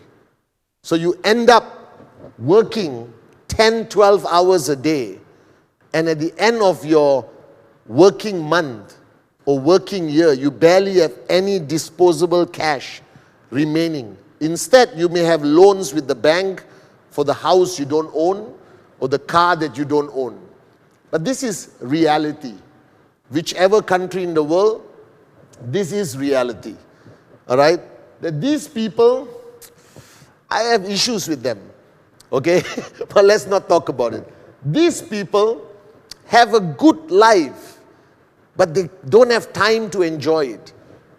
So you end up working 10, 12 hours a day, and at the end of your working month or working year, you barely have any disposable cash remaining. Instead, you may have loans with the bank for the house you don't own or the car that you don't own. But this is reality. Whichever country in the world, this is reality. All right? That these people, I have issues with them. Okay? But let's not talk about it. These people have a good life, but they don't have time to enjoy it.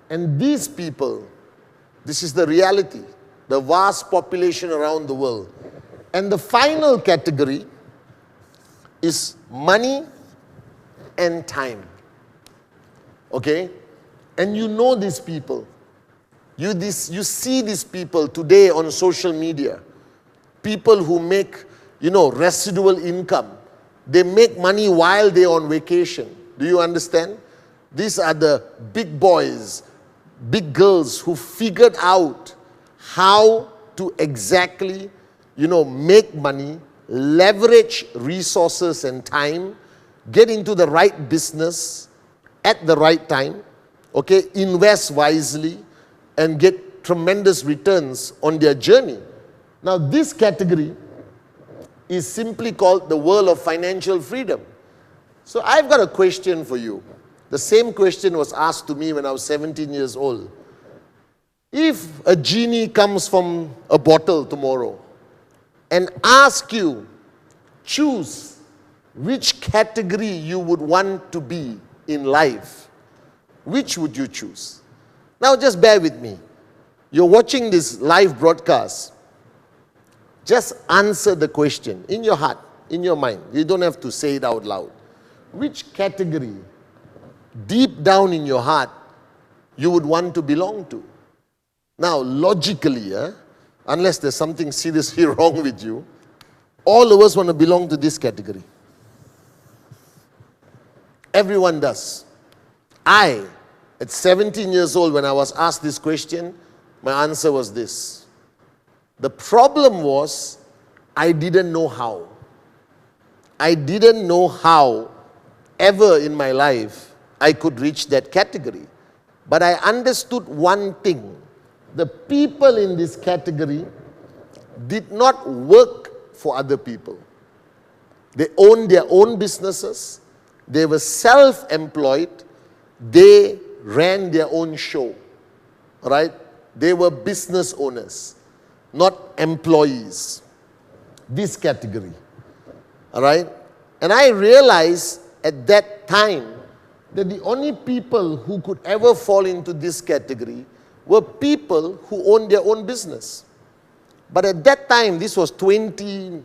And these people, this is the reality, the vast population around the world. And the final category is money and time. Okay? And you know these people. You see these people today on social media. People who make, residual income. They make money while they're on vacation. Do you understand? These are the big boys, big girls who figured out how to exactly, make money, leverage resources and time, get into the right business at the right time, okay, invest wisely, and get tremendous returns on their journey. Now, this category is simply called the world of financial freedom. So I've got a question for you. The same question was asked to me when I was 17 years old. If a genie comes from a bottle tomorrow and asks you, choose which category you would want to be in life, which would you choose? Now just bear with me. You're watching this live broadcast. Just answer the question in your heart, in your mind. You don't have to say it out loud. Which category, deep down in your heart, you would want to belong to? Now, logically, unless there's something seriously wrong with you, all of us want to belong to this category. Everyone does. I, at 17 years old, when I was asked this question, my answer was this. The problem was, I didn't know how. I didn't know how, ever in my life, I could reach that category. But I understood one thing. The people in this category did not work for other people. They owned their own businesses. They were self-employed. They ran their own show. Right? They were business owners, not employees. This category. All right? And I realized at that time that the only people who could ever fall into this category were people who owned their own business. But at that time, this was 20,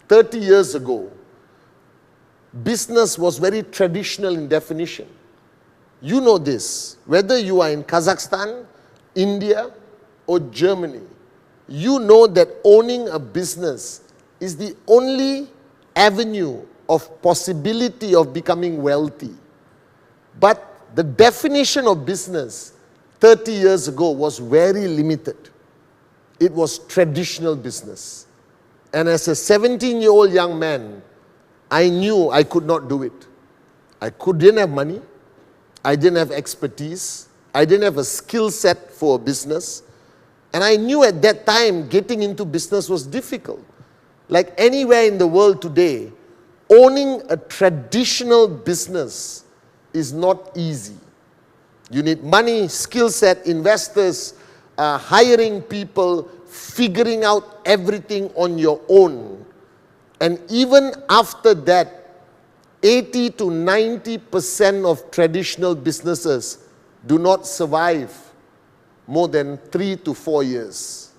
30 years ago, business was very traditional in definition. You know this, whether you are in Kazakhstan, India, or Germany, you know that owning a business is the only avenue of possibility of becoming wealthy. But the definition of business 30 years ago was very limited. It was traditional business. And as a 17-year-old young man, I knew I could not do it. I didn't have money. I didn't have expertise. I didn't have a skill set for a business. And I knew at that time getting into business was difficult. Like anywhere in the world today, owning a traditional business is not easy. You need money, skill set, investors, hiring people, figuring out everything on your own. And even after that, 80 to 90% of traditional businesses do not survive more than 3 to 4 years.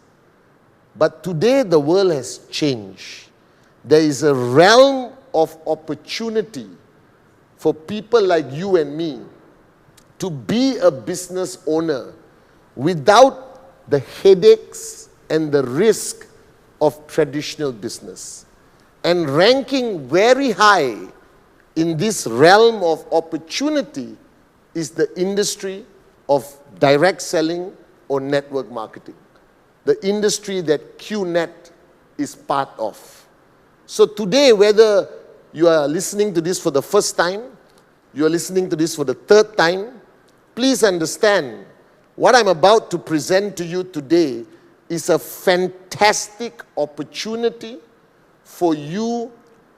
But today the world has changed. There is a realm of opportunity for people like you and me to be a business owner without the headaches and the risk of traditional business. And ranking very high in this realm of opportunity is the industry of direct selling or network marketing. The industry that QNET is part of. So today, whether you are listening to this for the first time, you are listening to this for the third time, please understand what I'm about to present to you today is a fantastic opportunity for you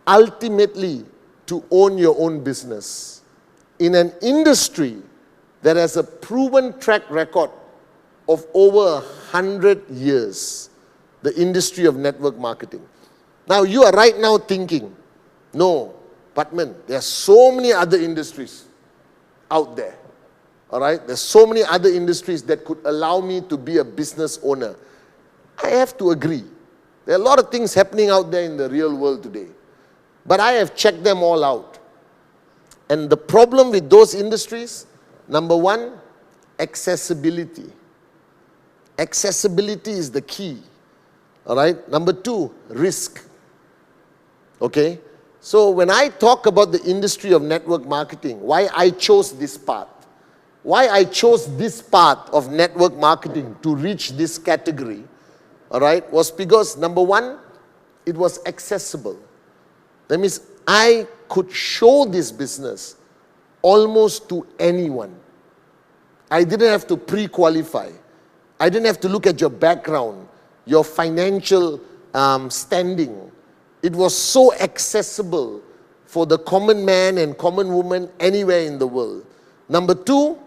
ultimately to own your own business in an industry that has a proven track record of over 100 years, the industry of network marketing. Now you are right now thinking, no, Pathman, there are so many other industries out there. All right, there's so many other industries that could allow me to be a business owner. I have to agree. There are a lot of things happening out there in the real world today. But I have checked them all out. And the problem with those industries, number one, accessibility. Accessibility is the key. All right. Number two, risk. Okay. So when I talk about the industry of network marketing, why I chose this path, why I chose this path of network marketing to reach this category, all right, was because number one, it was accessible. That means I could show this business almost to anyone. I didn't have to pre-qualify. I didn't have to look at your background, your financial standing. It was so accessible for the common man and common woman anywhere in the world. Number two,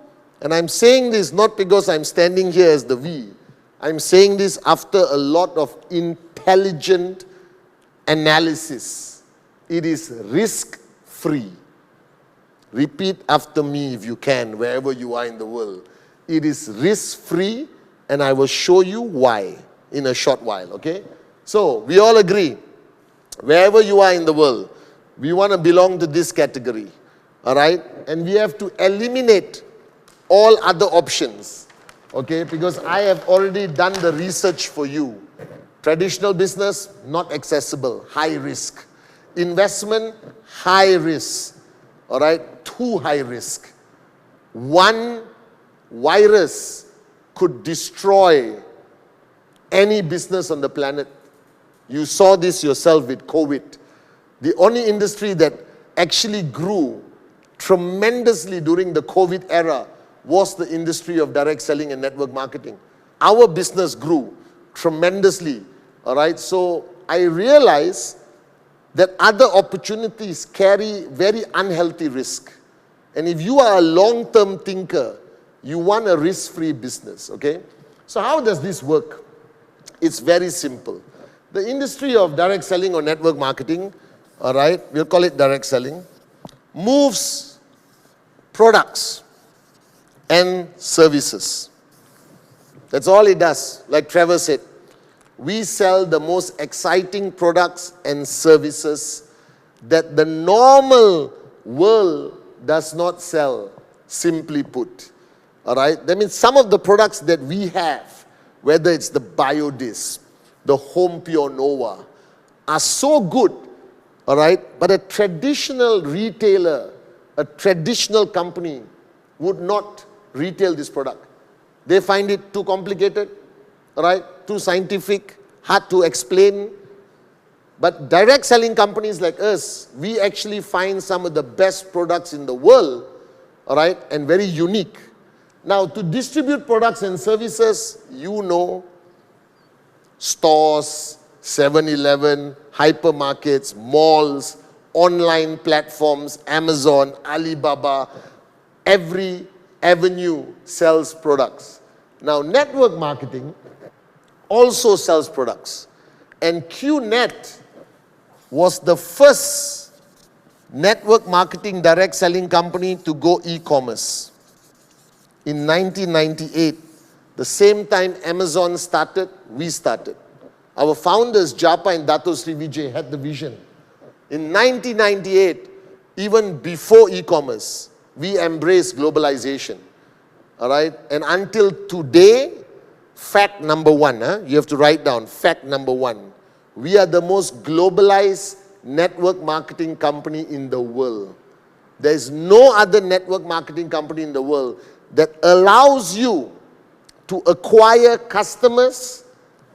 and I'm saying this not because I'm standing here as the V. I'm saying this after a lot of intelligent analysis. It is risk-free. Repeat after me if you can, wherever you are in the world. It is risk-free, and I will show you why in a short while, okay? So, we all agree, wherever you are in the world, we want to belong to this category, all right? And we have to eliminate all other options, okay? Because I have already done the research for you. Traditional business, not accessible, high risk. Investment, high risk, all right? Too high risk. One virus could destroy any business on the planet. You saw this yourself with COVID. The only industry that actually grew tremendously during the COVID era was the industry of direct selling and network marketing. Our business grew tremendously, all right? So I realized that other opportunities carry very unhealthy risk. And if you are a long-term thinker, you want a risk-free business, okay? So how does this work? It's very simple. The industry of direct selling or network marketing, all right, we'll call it direct selling, moves products and services. That's all it does. Like Trevor said, we sell the most exciting products and services that the normal world does not sell, simply put. All right? That means some of the products that we have, whether it's the BioDisc, the Home Pure Nova, are so good, all right? But a traditional retailer, a traditional company would not retail this product. They find it too complicated, all right? Too scientific, hard to explain. But direct selling companies like us, we actually find some of the best products in the world, all right, and very unique. Now, to distribute products and services, you know, stores, 7-Eleven, hypermarkets, malls, online platforms, Amazon, Alibaba, every avenue sells products. Now, network marketing also sells products. And QNET was the first network marketing direct selling company to go e-commerce. In 1998, the same time Amazon started, we started. Our founders, Japa and Dato Sri Vijay, had the vision. In 1998, even before e-commerce, we embraced globalization. All right? And until today, fact number one, you have to write down, fact number one. We are the most globalized network marketing company in the world. There is no other network marketing company in the world that allows you to acquire customers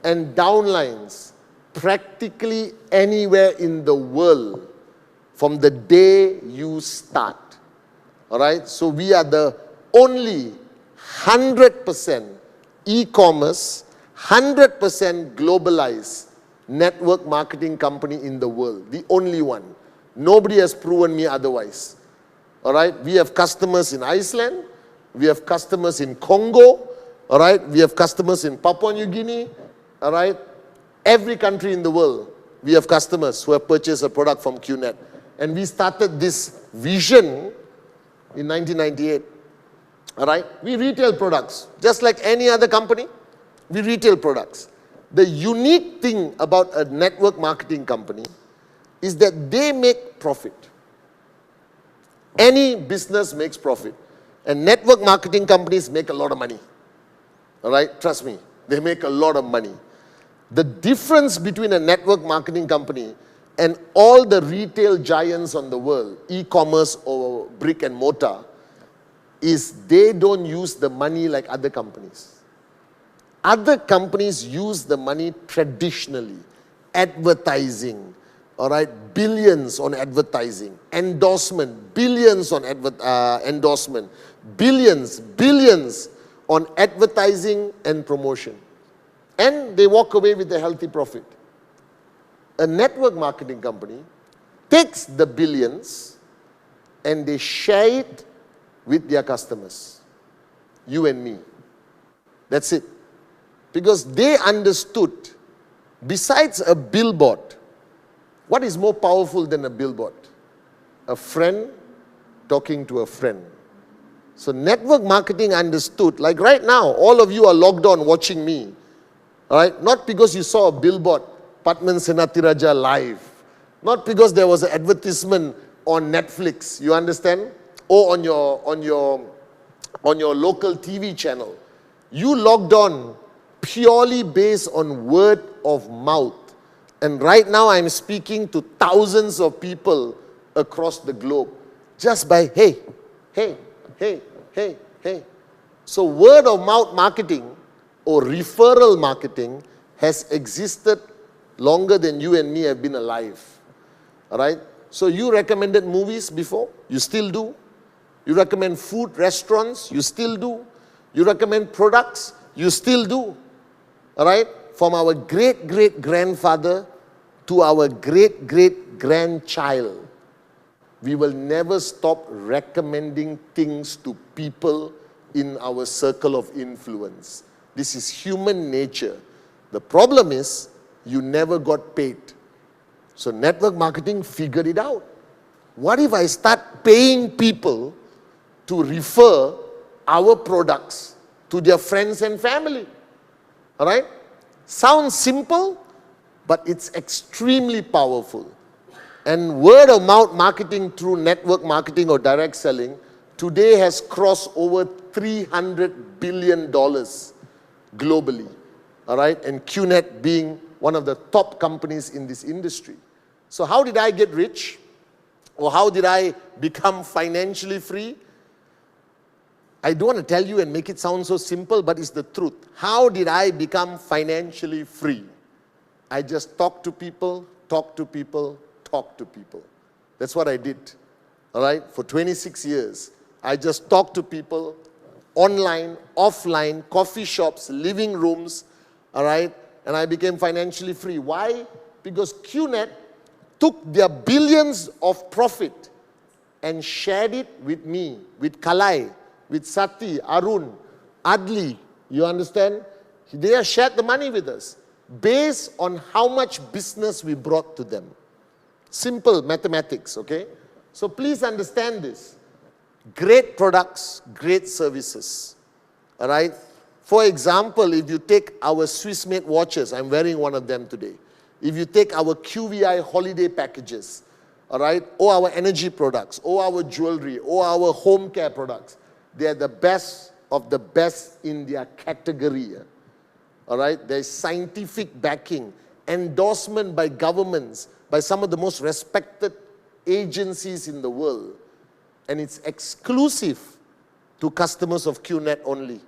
and downlines practically anywhere in the world from the day you start. All right? So we are the only 100% e-commerce, 100% globalized network marketing company in the world. The only one. Nobody has proven me otherwise. All right? We have customers in Iceland. We have customers in Congo. All right? We have customers in Papua New Guinea. All right? Every country in the world, we have customers who have purchased a product from QNET. And we started this vision in 1998. All right? We retail products. Just like any other company, we retail products. The unique thing about a network marketing company is that they make profit. Any business makes profit. And network marketing companies make a lot of money. All right? Trust me, they make a lot of money. The difference between a network marketing company and all the retail giants on the world, e-commerce or brick and mortar, is they don't use the money like other companies. Other companies use the money traditionally. Advertising, all right, billions on advertising. Endorsement, billions on endorsement. Billions on advertising and promotion. And they walk away with a healthy profit. A network marketing company takes the billions and they share it with their customers. You and me. That's it. Because they understood, besides a billboard, what is more powerful than a billboard? A friend talking to a friend. So network marketing understood, like right now, all of you are logged on watching me. All right? Not because you saw a billboard, Pathman Senathirajah live. Not because there was an advertisement on Netflix, you understand? Or on your local TV channel. You logged on purely based on word of mouth. And right now I'm speaking to thousands of people across the globe. Just by hey. So word of mouth marketing or referral marketing has existed longer than you and me have been alive. All right? So you recommended movies before? You still do. You recommend food, restaurants? You still do. You recommend products? You still do. All right? From our great-great-grandfather to our great-great-grandchild, we will never stop recommending things to people in our circle of influence. This is human nature. The problem is, you never got paid. So network marketing figured it out. What if I start paying people to refer our products to their friends and family? All right? Sounds simple, but it's extremely powerful. And word of mouth marketing through network marketing or direct selling today has crossed over $300 billion globally. All right? And QNET being one of the top companies in this industry. So how did I get rich? Or how did I become financially free? I don't want to tell you and make it sound so simple, but it's the truth. How did I become financially free? I just talk to people. That's what I did. All right? For 26 years, I just talked to people online, offline, coffee shops, living rooms, all right? And I became financially free. Why? Because QNET took their billions of profit and shared it with me, with Kalai, with Sati, Arun, Adli. You understand? They have shared the money with us based on how much business we brought to them. Simple mathematics, okay? So please understand this. Great products, great services, all right? For example, if you take our Swiss-made watches, I'm wearing one of them today. If you take our QVI holiday packages, all right, or our energy products, or our jewelry, or our home care products, they are the best of the best in their category. All right, there's scientific backing, endorsement by governments, by some of the most respected agencies in the world. And it's exclusive to customers of QNET only.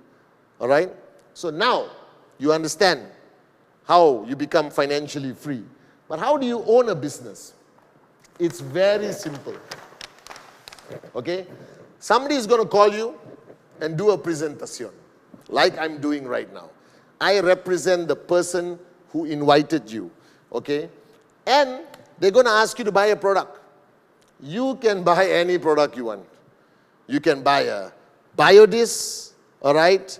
All right? So now you understand how you become financially free. But how do you own a business? It's very simple. Okay? Somebody is going to call you and do a presentation, like I'm doing right now. I represent the person who invited you. Okay? And they're going to ask you to buy a product. You can buy any product you want. You can buy a biodiesel, all right,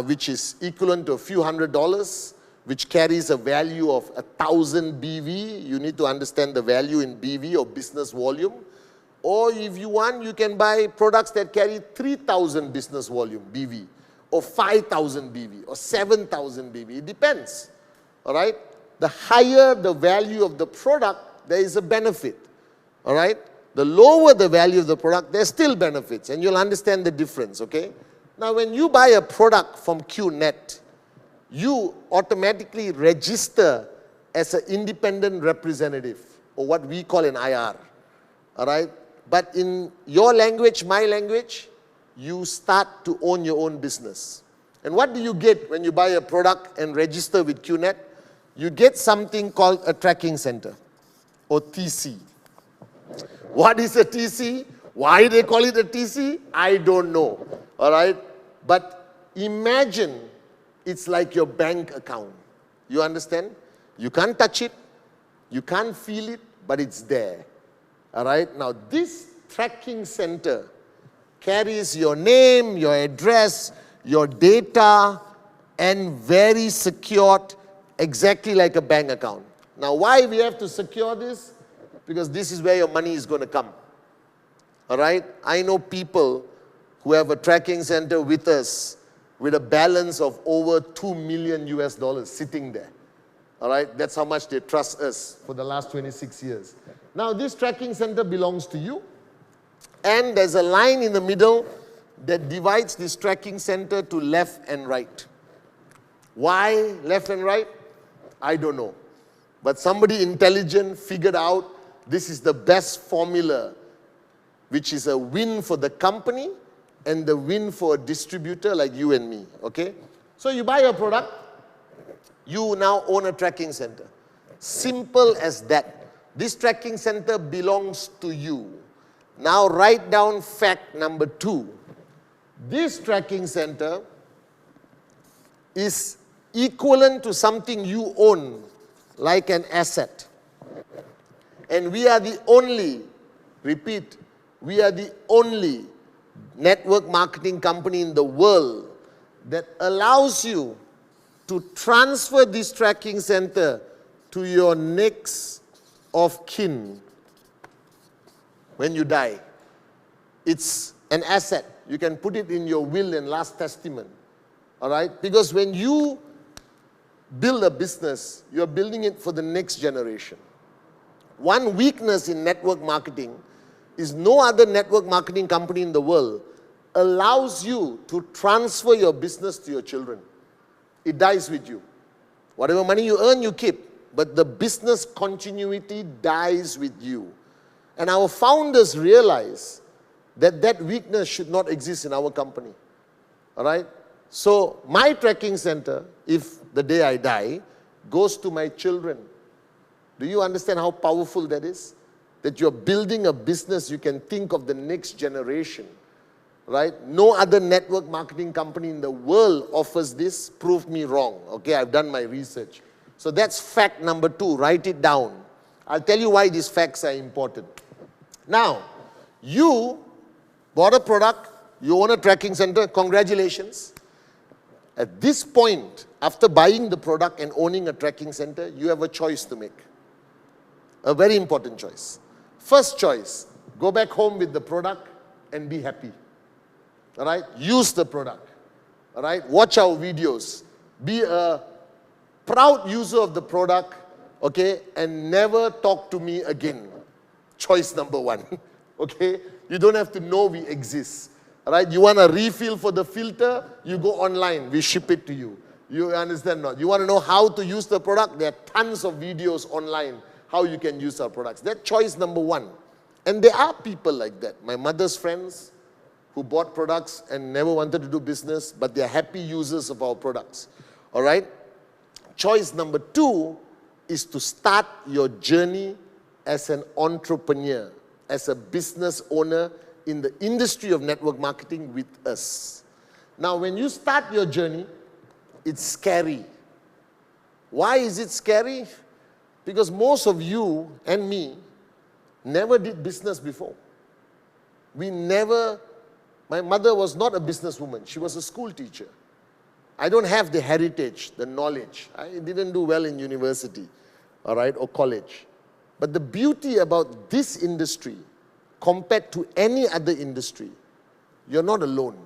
which is equivalent to a few $100s, which carries a value of 1,000 BV. You need to understand the value in BV or business volume. Or if you want, you can buy products that carry 3,000 business volume BV, or 5,000 BV, or 7,000 BV. It depends, all right? The higher the value of the product, there is a benefit, all right? The lower the value of the product, there's still benefits, and you'll understand the difference, okay? Now, when you buy a product from QNET, you automatically register as an independent representative, or what we call an IR, all right? But in your language, my language, you start to own your own business. And what do you get when you buy a product and register with QNET? You get something called a tracking center, or TC. What is a TC? Why they call it a TC? I don't know, all right? But imagine it's like your bank account. You understand? You can't touch it, you can't feel it, but it's there, all right? Now, this tracking center carries your name, your address, your data, and very secured, exactly like a bank account. Now, why we have to secure this? Because this is where your money is going to come. All right? I know people who have a tracking center with us with a balance of over $2 million US sitting there. All right? That's how much they trust us for the last 26 years. Now, this tracking center belongs to you. And there's a line in the middle that divides this tracking center to left and right. Why left and right? I don't know. But somebody intelligent figured out this is the best formula, which is a win for the company and the win for a distributor like you and me, okay? So you buy a product, you now own a tracking center. Simple as that. This tracking center belongs to you. Now write down fact number 2. This tracking center is equivalent to something you own, like an asset. And we are the only, repeat, we are the only network marketing company in the world that allows you to transfer this tracking center to your next of kin when you die. It's an asset. You can put it in your will and last testament, all right? Because when you build a business, you're building it for the next generation. One weakness in network marketing is no other network marketing company in the world allows you to transfer your business to your children. It dies with you. Whatever money you earn, you keep. But the business continuity dies with you. And our founders realize that that weakness should not exist in our company. All right? So my tracking center, if the day I die, goes to my children. Do you understand how powerful that is? That you're building a business, you can think of the next generation. right? No other network marketing company in the world offers this. Prove me wrong, okay? I've done my research. So that's fact number 2. Write it down. I'll tell you why these facts are important. Now, you bought a product, you own a tracking center, congratulations. At this point, after buying the product and owning a tracking center, you have a choice to make. A very important choice. First choice, go back home with the product and be happy. All right? Use the product. All right? Watch our videos. Be a proud user of the product, okay? And never talk to me again. Choice number 1. Okay? You don't have to know we exist. All right? You want a refill for the filter? You go online. We ship it to you. You understand not? You want to know how to use the product? There are tons of videos online how you can use our products. That's choice number 1. And there are people like that. My mother's friends who bought products and never wanted to do business, but they are happy users of our products. All right? Choice number 2 is to start your journey as an entrepreneur, as a business owner in the industry of network marketing with us. Now, when you start your journey, it's scary. Why is it scary? Because most of you and me never did business before. My mother was not a businesswoman. She was a school teacher. I don't have the heritage, the knowledge. I didn't do well in university, all right, or college. But the beauty about this industry, compared to any other industry, you're not alone,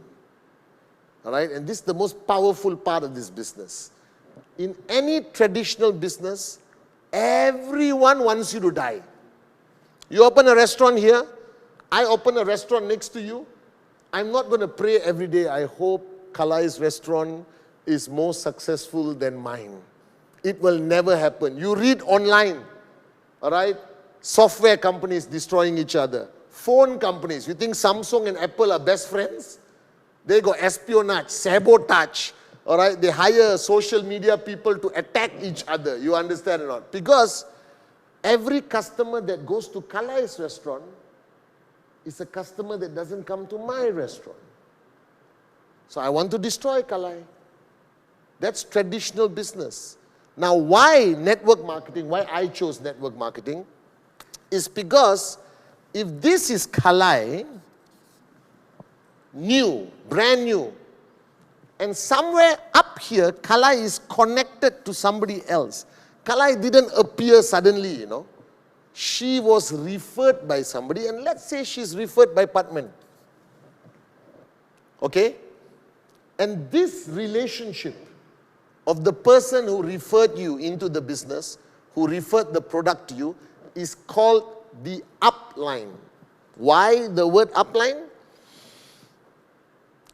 all right? And this is the most powerful part of this business. In any traditional business, everyone wants you to die. You open a restaurant here, I open a restaurant next to you. I'm not going to pray every day, I hope Kalai's restaurant is more successful than mine. It will never happen. You read online, all right? Software companies destroying each other. Phone companies. You think Samsung and Apple are best friends? They go espionage, sabotage, all right? They hire social media people to attack each other. You understand or not? Because every customer that goes to Kalai's restaurant is a customer that doesn't come to my restaurant. So I want to destroy Kalai. That's traditional business. Now, why network marketing, why I chose network marketing, is because if this is Kalai, new, brand new, and somewhere up here, Kalai is connected to somebody else. Kalai didn't appear suddenly, you know. She was referred by somebody, and let's say she's referred by Pathman. Okay? And this relationship of the person who referred you into the business, who referred the product to you, is called the upline. Why the word upline?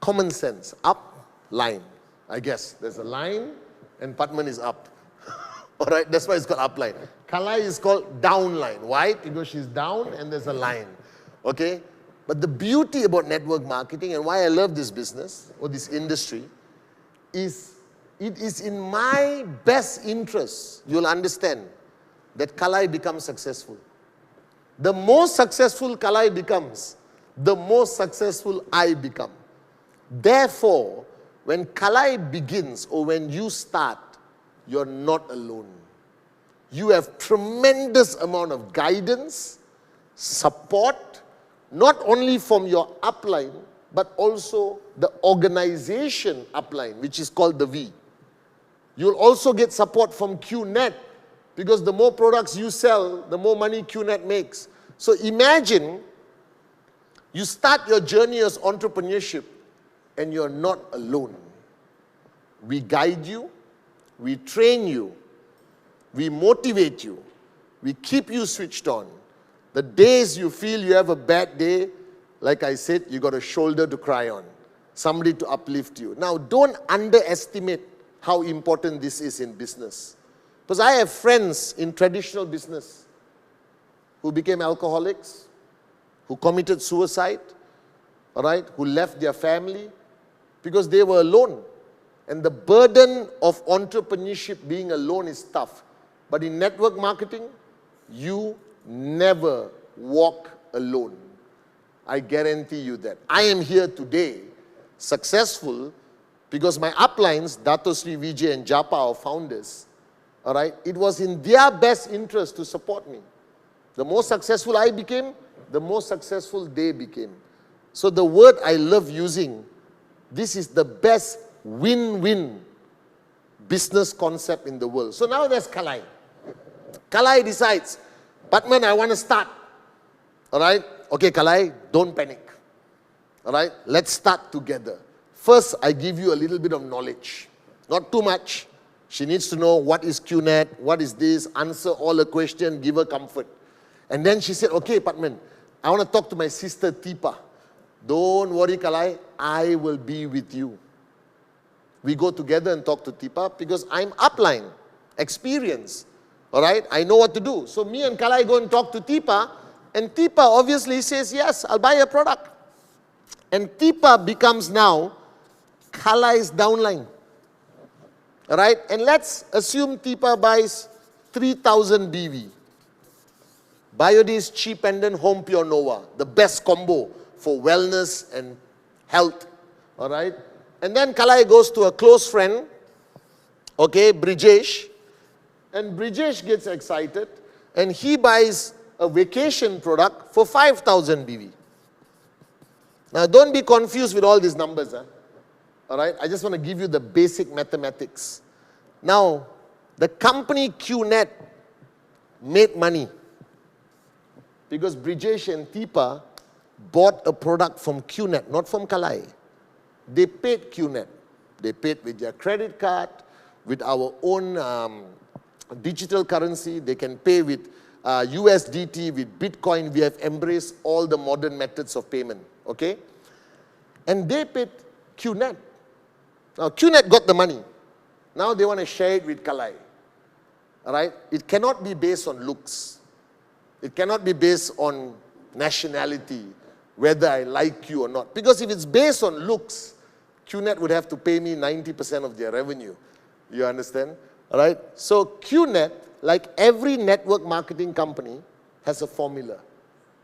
Common sense. Upline. I guess there's a line and Pathman is up. All right, that's why it's called upline. Kalai is called downline. Why? Because she's down and there's a line. Okay? But the beauty about network marketing and why I love this business or this industry is it is in my best interest, you'll understand, that Kalai becomes successful. The more successful Kalai becomes, the more successful I become. Therefore, when Kalai begins or when you start, you're not alone. You have tremendous amount of guidance, support, not only from your upline, but also the organization upline, which is called the V. You'll also get support from QNET, because the more products you sell, the more money QNET makes. So imagine you start your journey as entrepreneurship and you're not alone. We guide you, we train you, we motivate you, we keep you switched on. The days you feel you have a bad day, like I said, you got a shoulder to cry on, somebody to uplift you. Now, don't underestimate how important this is in business. Because I have friends in traditional business who became alcoholics, who committed suicide, all right, who left their family because they were alone. And the burden of entrepreneurship being alone is tough. But in network marketing, you never walk alone. I guarantee you that. I am here today, successful, because my uplines, Dato Sri Vijay and Japa, our founders, all right, it was in their best interest to support me. The more successful I became, the more successful they became. So the word I love using, this is the best win-win business concept in the world. So now there's Kalai. Kalai decides, Pathman, I want to start. All right? Okay, Kalai, don't panic. All right? Let's start together. First, I give you a little bit of knowledge. Not too much. She needs to know what is QNET, what is this, answer all the questions, give her comfort. And then she said, okay, Pathman, I want to talk to my sister Tipa. Don't worry, Kalai, I will be with you. We go together and talk to Tipa because I'm upline, experience. All right, I know what to do. So me and Kalai go and talk to Tipa, and Tipa obviously says, yes, I'll buy a product. And Tipa becomes now Kalai's downline. All right, and let's assume Tipa buys 3,000 BV. Biodis Cheap Pendant Home Pure Nova, the best combo for wellness and health. All right, and then Kalai goes to a close friend, okay, Brijesh, and Brijesh gets excited and he buys a vacation product for 5,000 BV. Now don't be confused with all these numbers. All right, I just want to give you the basic mathematics. Now, the company QNET made money because Brijesh and Tipa bought a product from QNET, not from Kalai. They paid QNET. They paid with their credit card, with our own digital currency. They can pay with USDT, with Bitcoin. We have embraced all the modern methods of payment, okay? And they paid QNET. Now, QNET got the money. Now they want to share it with Kalai, all right? It cannot be based on looks. It cannot be based on nationality, whether I like you or not. Because if it's based on looks, QNET would have to pay me 90% of their revenue. You understand? All right? So QNET, like every network marketing company, has a formula.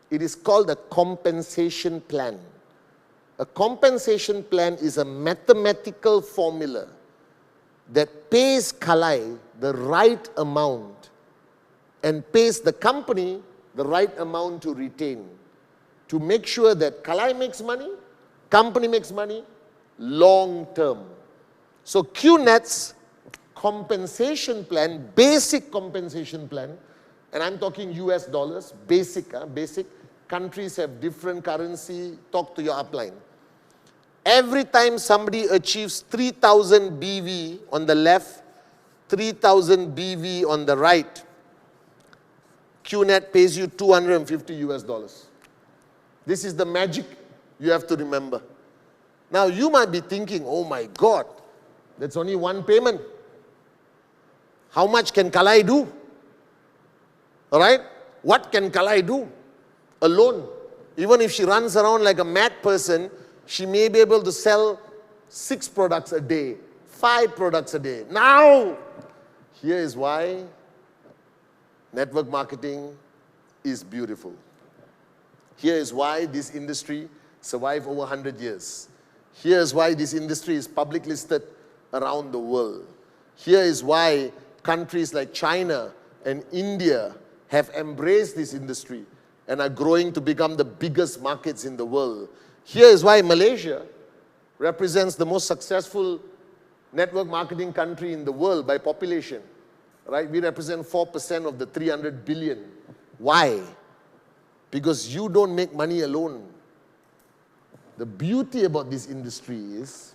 It is called a compensation plan. A compensation plan is a mathematical formula that pays Kalai the right amount and pays the company the right amount to retain, to make sure that Kalai makes money, company makes money, long term. So QNET's compensation plan, basic compensation plan, and I'm talking US dollars, basic, basic. Countries have different currency, talk to your upline. Every time somebody achieves 3,000 BV on the left, 3,000 BV on the right, QNET pays you 250 US dollars. This is the magic you have to remember. Now you might be thinking, oh my God, that's only one payment. How much can Kalai do? All right? What can Kalai do? Alone. Even if she runs around like a mad person, she may be able to sell 6 products a day, 5 products a day. Now, here is why network marketing is beautiful. Here is why this industry survived over 100 years. Here is why this industry is public listed around the world. Here is why countries like China and India have embraced this industry and are growing to become the biggest markets in the world. Here is why Malaysia represents the most successful network marketing country in the world by population. Right? We represent 4% of the 300 billion. Why? Because you don't make money alone. The beauty about this industry is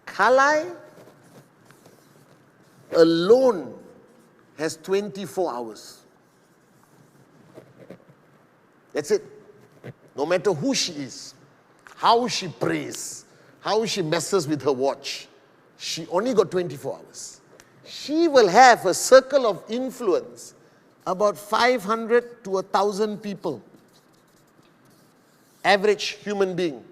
Kalai alone has 24 hours. That's it. No matter who she is, how she prays, how she messes with her watch, she only got 24 hours. She will have a circle of influence about 500 to 1,000 people. Average human being.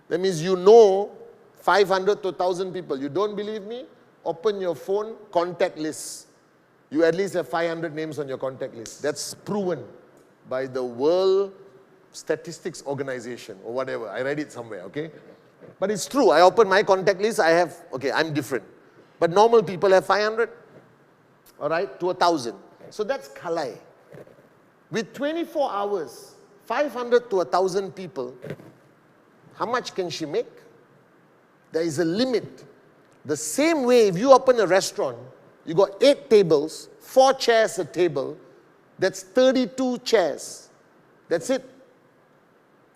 That means you know 500 to 1,000 people. You don't believe me? Open your phone, contact list. You at least have 500 names on your contact list. That's proven by the World statistics organization or whatever. I read it somewhere, okay? But it's true. I open my contact list, I'm different. But normal people have 500, all right, to 1,000. So that's Kalai. With 24 hours, 500 to 1,000 people, how much can she make? There is a limit. The same way, if you open a restaurant, you got 8 tables, 4 chairs a table, that's 32 chairs. That's it.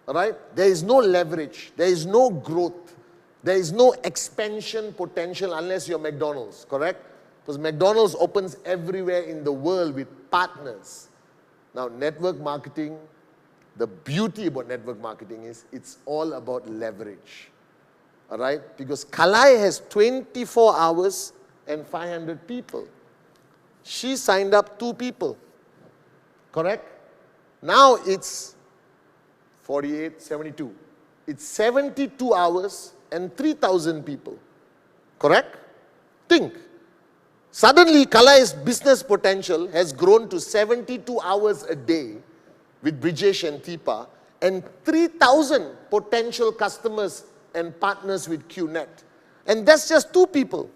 All right? There is no leverage. There is no growth. There is no expansion potential unless you're McDonald's, correct? Because McDonald's opens everywhere in the world with partners. Now, network marketing, the beauty about network marketing is it's all about leverage. All right? Because Kalai has 24 hours and 500 people. She signed up 2 people. Correct? Now it's 48, 72. It's 72 hours and 3,000 people. Correct? Think. Suddenly, Kalai's business potential has grown to 72 hours a day with Brijesh and Teepa and 3,000 potential customers and partners with QNET. And that's just 2 people.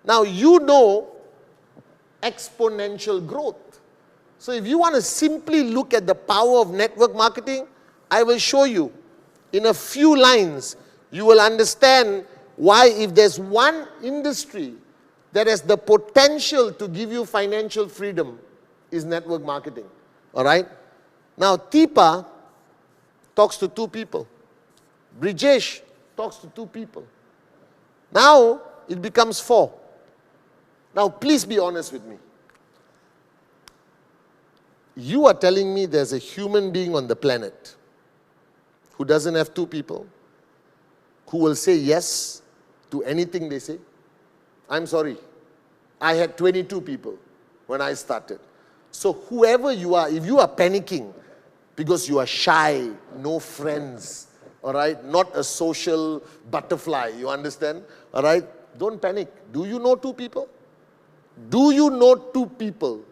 Now, you know exponential growth. So if you want to simply look at the power of network marketing, I will show you in a few lines. You will understand why if there's one industry that has the potential to give you financial freedom is network marketing. All right? Now, Teepa talks to 2 people. Brijesh talks to 2 people. Now, it becomes 4. Now, please be honest with me. You are telling me there's a human being on the planet who doesn't have 2 people, who will say yes to anything they say? I'm sorry. I had 22 people when I started. So whoever you are, if you are panicking because you are shy, no friends, all right, not a social butterfly, you understand? All right, don't panic. Do you know 2 people? Do you know 2 people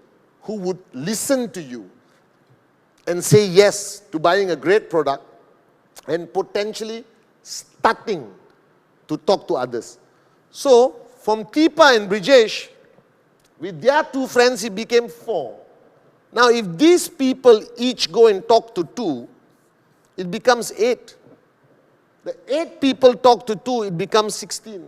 who would listen to you and say yes to buying a great product and potentially starting to talk to others? So, from Teepa and Brijesh, with their 2 friends, it became 4. Now, if these people each go and talk to 2, it becomes 8. The 8 people talk to 2, it becomes 16.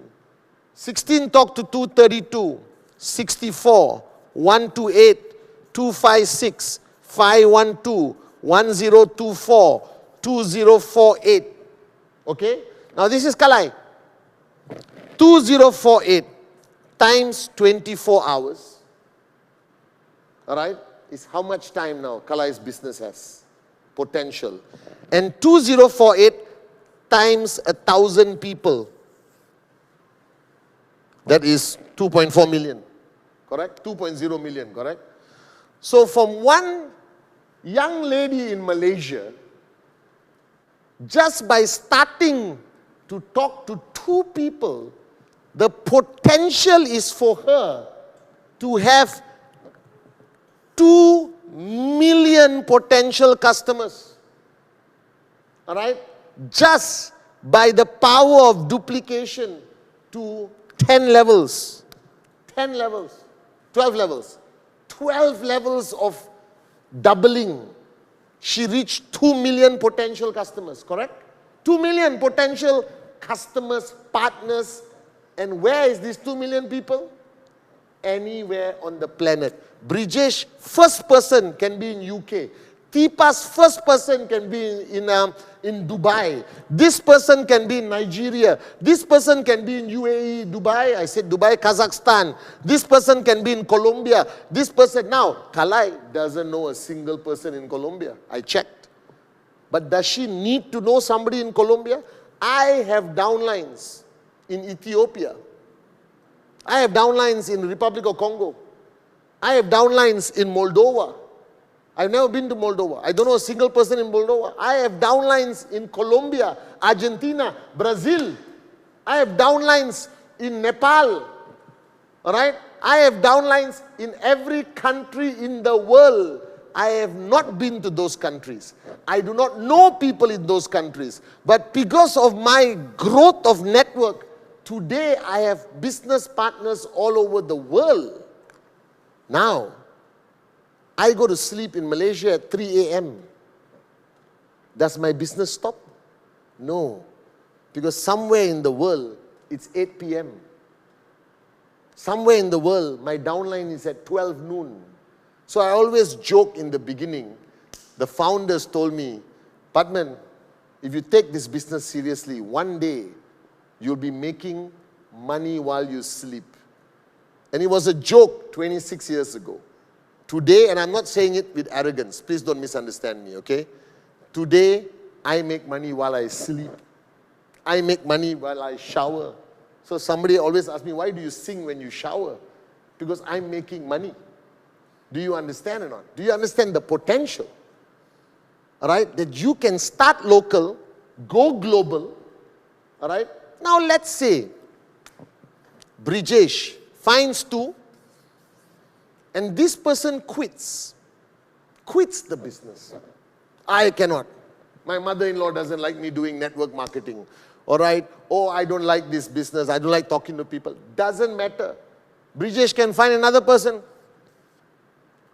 16 talk to 2, 32. 64, 128, 256, 512, 1024, 2048. Okay? Now this is Kalai. 2048 times 24 hours. Alright? Is how much time now Kalai's business has. Potential. And 2048 times 1,000 people. That is 2.4 million. Correct? 2.0 million, correct? So from one young lady in Malaysia, just by starting to talk to 2 people, the potential is for her to have 2 million potential customers. All right? Just by the power of duplication to 10 levels. 10 levels. 12 levels. 12 levels of doubling. She reached 2 million potential customers, correct? 2 million potential customers, partners. And where is these 2 million people? Anywhere on the planet. Brijesh, first person can be in UK. Teepa's first person can be in Dubai. This person can be in Nigeria. This person can be in UAE, Dubai. I said Dubai, Kazakhstan. This person can be in Colombia. This person. Now, Kalai doesn't know a single person in Colombia. I checked. But does she need to know somebody in Colombia? I have downlines in Ethiopia. I have downlines in the Republic of Congo. I have downlines in Moldova. I've never been to Moldova. I don't know a single person in Moldova. I have downlines in Colombia, Argentina, Brazil. I have downlines in Nepal. All right? I have downlines in every country in the world. I have not been to those countries. I do not know people in those countries. But because of my growth of network, today I have business partners all over the world. Now, I go to sleep in Malaysia at 3 a.m. Does my business stop? No. Because somewhere in the world, it's 8 p.m. Somewhere in the world, my downline is at 12 noon. So I always joke in the beginning. The founders told me, Pathman, if you take this business seriously, one day you'll be making money while you sleep. And it was a joke 26 years ago. Today, and I'm not saying it with arrogance, please don't misunderstand me, okay? Today, I make money while I sleep. I make money while I shower. So somebody always asks me, why do you sing when you shower? Because I'm making money. Do you understand or not? Do you understand the potential? All right? That you can start local, go global. All right? Now let's say Brijesh finds 2 and this person quits the business. I cannot. My mother-in-law doesn't like me doing network marketing. All right? Oh, I don't like this business. I don't like talking to people. Doesn't matter. Brijesh can find another person.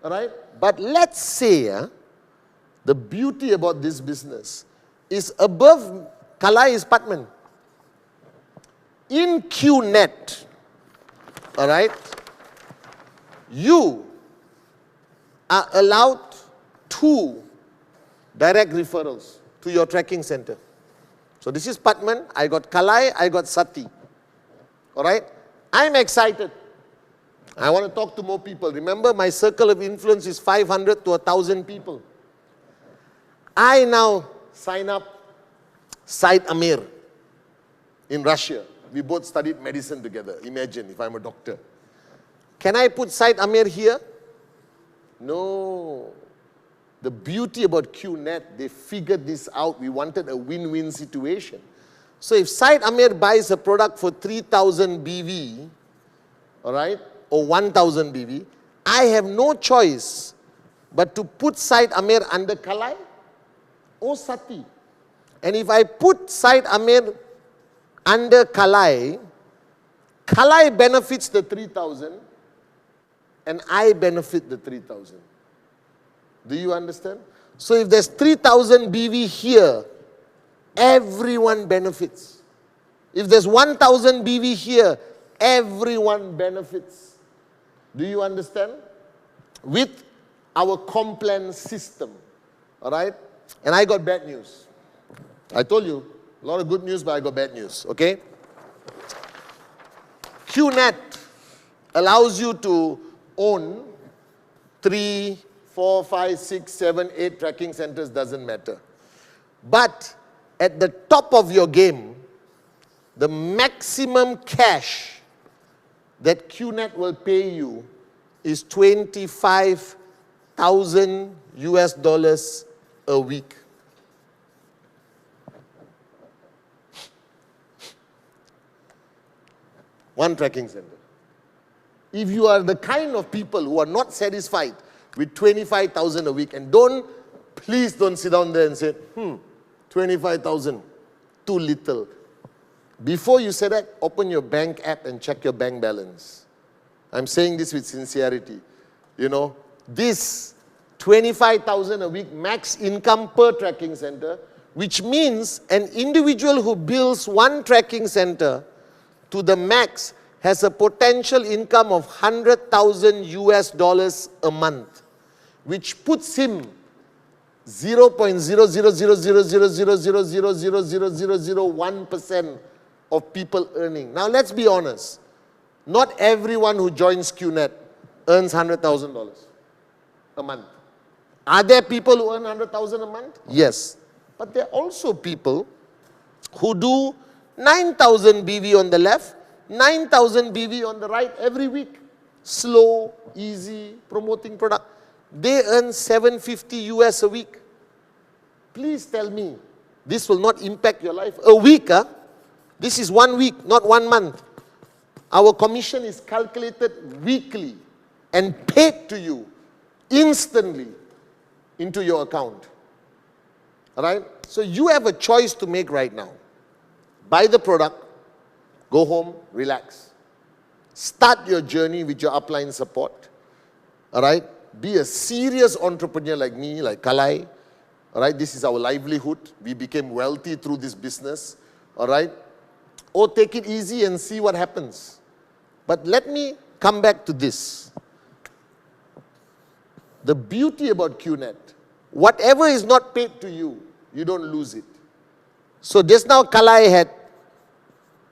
All right? But let's say the beauty about this business is above Kalai is Pathman. In QNET, all right, you are allowed 2 direct referrals to your tracking center. So this is Pathman, I got Kalai, I got Sati. All right? I'm excited. I want to talk to more people. Remember, my circle of influence is 500 to 1,000 people. I now sign up Said Amir in Russia. We both studied medicine together. Imagine if I'm a doctor. Can I put Said Amir here? No. The beauty about QNET, they figured this out. We wanted a win-win situation. So if Said Amir buys a product for 3,000 BV, all right, or 1,000 BV, I have no choice but to put Said Amir under Kalai or Sati. And if I put Said Amir under Kalai, Kalai benefits the 3,000 and I benefit the 3,000. Do you understand? So if there's 3,000 BV here, everyone benefits. If there's 1,000 BV here, everyone benefits. Do you understand? With our Complan system. All right? And I got bad news. I told you, a lot of good news, but I got bad news. Okay? QNET allows you to own 3, 4, 5, 6, 7, 8 tracking centers, doesn't matter. But at the top of your game, the maximum cash that QNET will pay you is 25,000 US dollars a week. One tracking center. If you are the kind of people who are not satisfied with 25,000 a week, and please don't sit down there and say, 25,000, too little. Before you say that, open your bank app and check your bank balance. I'm saying this with sincerity. You know, this 25,000 a week max income per tracking center, which means an individual who builds one tracking center to the max has a potential income of 100,000 US dollars a month, which puts him 0.0000000000001% of people earning. Now let's be honest. Not everyone who joins QNET earns $100,000 a month. Are there people who earn 100,000 a month? Yes. But there are also people who do 9,000 BV on the left, 9,000 BV on the right every week. Slow, easy, promoting product. They earn 750 US a week. Please tell me, this will not impact your life. A week, huh? This is 1 week, not 1 month. Our commission is calculated weekly and paid to you instantly into your account. All right? So you have a choice to make right now. Buy the product, go home, relax. Start your journey with your upline support. All right? Be a serious entrepreneur like me, like Kalai. All right? This is our livelihood. We became wealthy through this business. All right? Or take it easy and see what happens. But let me come back to this. The beauty about QNET, whatever is not paid to you, you don't lose it. So just now Kalai had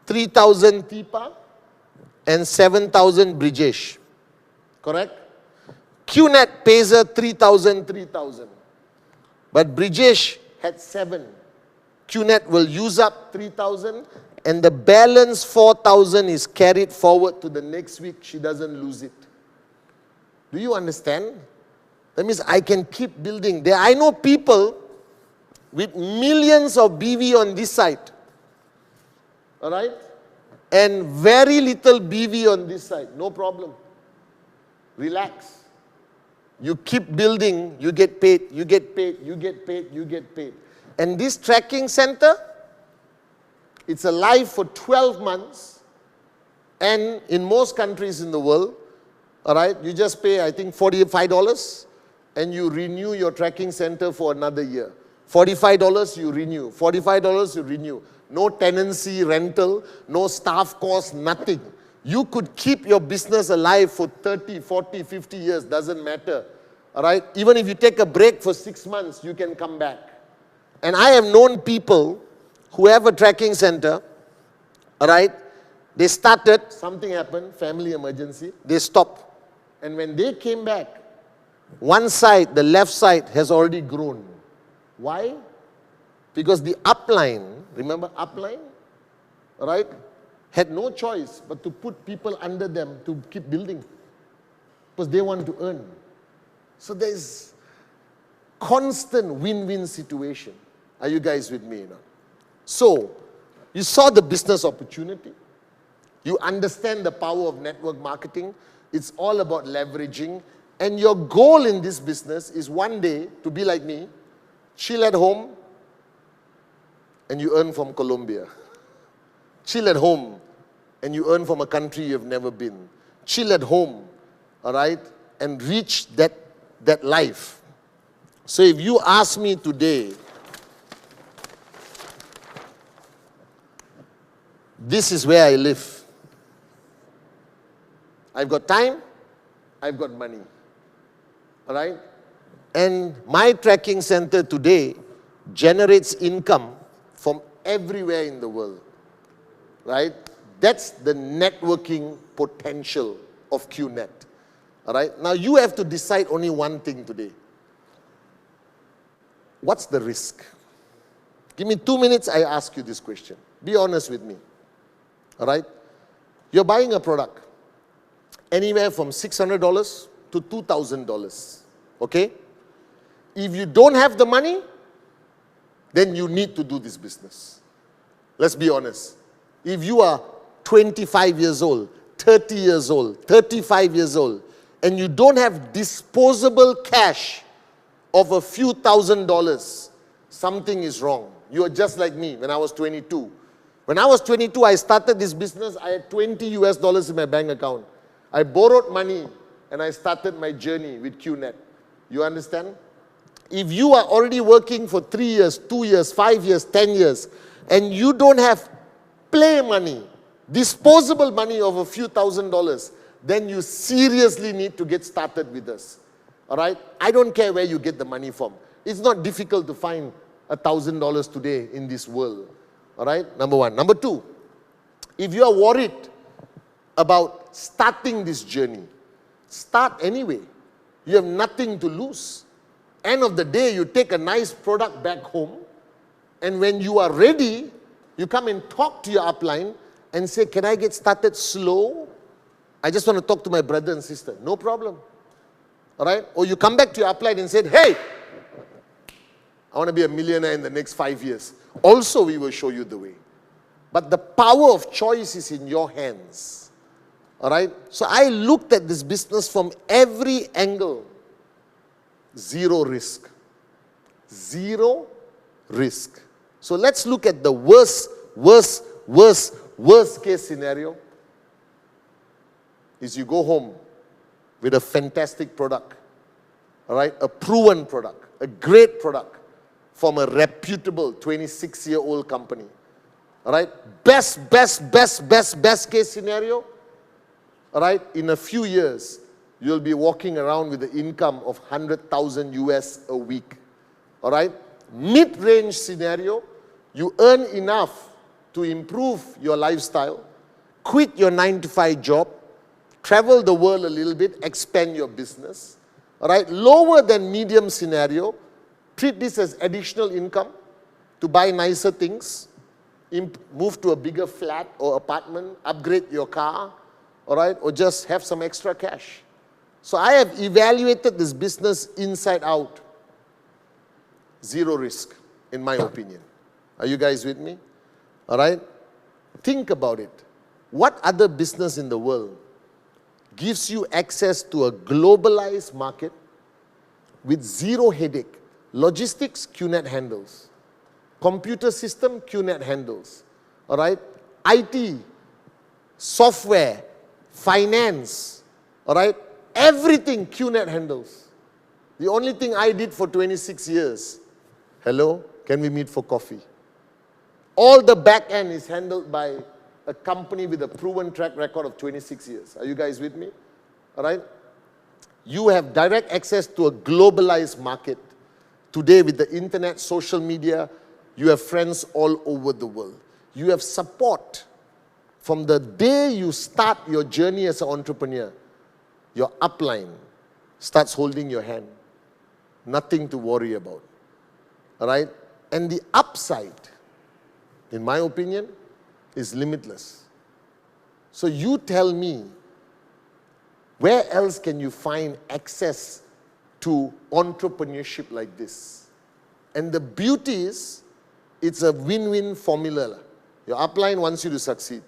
3,000 Tipa and 7,000 Brijesh. Correct? QNET pays her 3,000, 3,000. But Brijesh had 7. QNET will use up 3,000 and the balance 4,000 is carried forward to the next week. She doesn't lose it. Do you understand? That means I can keep building. I know people with millions of BV on this side. All right? And very little BV on this side. No problem. Relax. You keep building, you get paid, you get paid, you get paid, you get paid. And this tracking center, it's alive for 12 months. And in most countries in the world, all right, you just pay, I think, $45 and you renew your tracking center for another year. $45 you renew, $45 you renew. No tenancy, rental, no staff cost, nothing. You could keep your business alive for 30, 40, 50 years, doesn't matter. All right? Even if you take a break for 6 months, you can come back. And I have known people who have a tracking center, all right? They started, something happened, family emergency, they stopped. And when they came back, one side, the left side, has already grown. Why? Because the upline, remember upline? All right? Had no choice but to put people under them to keep building. Because they want to earn. So there's constant win-win situation. Are you guys with me? So, you saw the business opportunity. You understand the power of network marketing. It's all about leveraging. And your goal in this business is one day to be like me, chill at home, and you earn from Colombia. Chill at home, and you earn from a country you've never been. Chill at home, all right, and reach that life. So if you ask me today, this is where I live. I've got time, I've got money. All right? And my tracking center today generates income from everywhere in the world. Right? That's the networking potential of QNET. All right? Now you have to decide only one thing today. What's the risk? Give me 2 minutes, I ask you this question. Be honest with me. All right? You're buying a product. Anywhere from $600 to $2,000. Okay? If you don't have the money, then you need to do this business. Let's be honest. If you are 25 years old, 30 years old, 35 years old, and you don't have disposable cash of a few $1,000s, something is wrong. You are just like me when I was 22. When I was 22, I started this business. I had $20 in my bank account. I borrowed money and I started my journey with QNET. You understand? If you are already working for 3 years, 2 years, 5 years, 10 years, and you don't have play money, disposable money of a few $1,000s, then you seriously need to get started with us. All right? I don't care where you get the money from. It's not difficult to find $1,000 today in this world. All right? Number one. Number two, if you are worried about starting this journey, start anyway. You have nothing to lose. End of the day, you take a nice product back home, and when you are ready, you come and talk to your upline and say, can I get started slow? I just want to talk to my brother and sister. No problem. All right? Or you come back to your upline and say, hey, I want to be a millionaire in the next 5 years. Also, we will show you the way. But the power of choice is in your hands. All right? So I looked at this business from every angle. Zero risk. Zero risk. So let's look at the worst case scenario. Is you go home with a fantastic product, all right? A proven product, a great product from a reputable 26-year-old company, all right? Best case scenario, all right? In a few years, you'll be walking around with the income of 100,000 US a week, all right? Mid-range scenario, you earn enough to improve your lifestyle, quit your 9-to-5 job, travel the world a little bit, expand your business. All right, lower than medium scenario, treat this as additional income to buy nicer things, move to a bigger flat or apartment, upgrade your car, all right, or just have some extra cash. So I have evaluated this business inside out. Zero risk, in my opinion. Are you guys with me? All right? Think about it. What other business in the world gives you access to a globalized market with zero headache? Logistics, QNET handles. Computer system, QNET handles. All right? IT, software, finance, all right? Everything QNET handles. The only thing I did for 26 years, hello, can we meet for coffee? All the back end is handled by a company with a proven track record of 26 years. Are you guys with me? All right? You have direct access to a globalized market. Today with the internet, social media, you have friends all over the world. You have support. From the day you start your journey as an entrepreneur, your upline starts holding your hand. Nothing to worry about. All right? And the upside, in my opinion, is limitless. So you tell me, where else can you find access to entrepreneurship like this? And the beauty is, it's a win-win formula. Your upline wants you to succeed.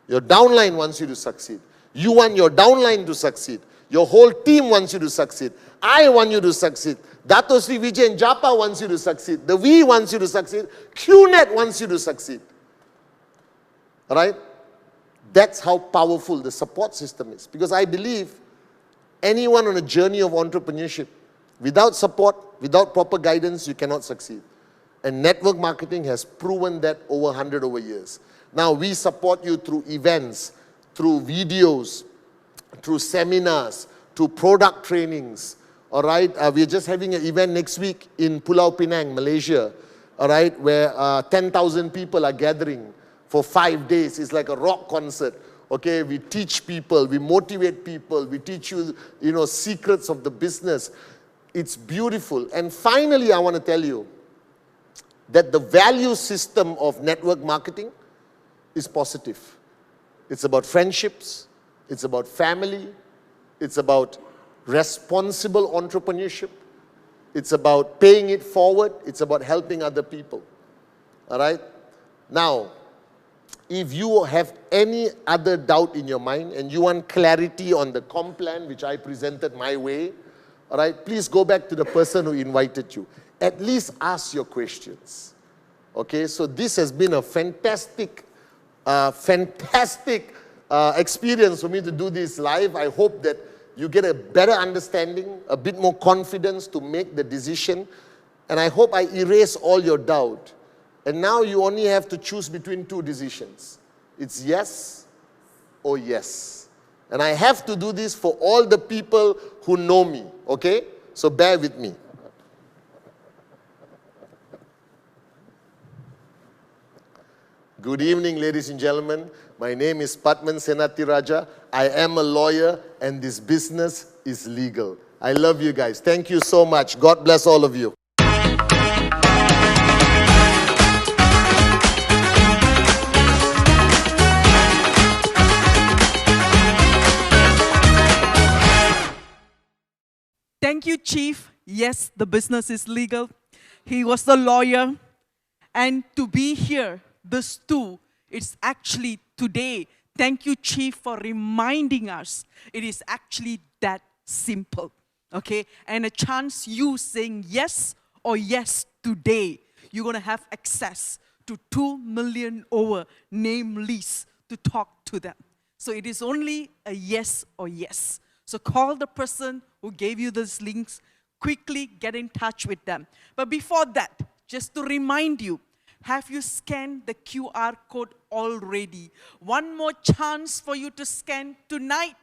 Your downline wants you to succeed. You want your downline to succeed. Your whole team wants you to succeed. I want you to succeed. Dato Sri Vijay Japa wants you to succeed. The V wants you to succeed. QNET wants you to succeed. All right? That's how powerful the support system is. Because I believe anyone on a journey of entrepreneurship, without support, without proper guidance, you cannot succeed. And network marketing has proven that over 100 years. Now, we support you through events, through videos, through seminars, through product trainings. All right? We're just having an event next week in Pulau Pinang, Malaysia. All right? Where 10,000 people are gathering for 5 days. It's like a rock concert. Okay? We teach people, we motivate people, we teach you, secrets of the business. It's beautiful. And finally, I want to tell you that the value system of network marketing is positive. It's about friendships, it's about family, it's about responsible entrepreneurship, it's about paying it forward, it's about helping other people. All right? Now, if you have any other doubt in your mind and you want clarity on the comp plan which I presented my way, all right, please go back to the person who invited you. At least ask your questions. Okay, so this has been a fantastic experience for me to do this live. I hope that you get a better understanding, a bit more confidence to make the decision. And I hope I erase all your doubt. And now you only have to choose between two decisions. It's yes or yes. And I have to do this for all the people who know me, okay? So bear with me. Good evening, ladies and gentlemen. My name is Pathman Senathirajah. I am a lawyer and this business is legal. I love you guys. Thank you so much. God bless all of you. Thank you, Chief. Yes, the business is legal. He was the lawyer. And to be here, this too, it's actually today. Thank you, Chief, for reminding us. It is actually that simple. Okay? And a chance you saying yes or yes today, you're going to have access to 2 million over name lists to talk to them. So it is only a yes or yes. So call the person who gave you those links, quickly get in touch with them. But before that, just to remind you, have you scanned the QR code already? One more chance for you to scan tonight.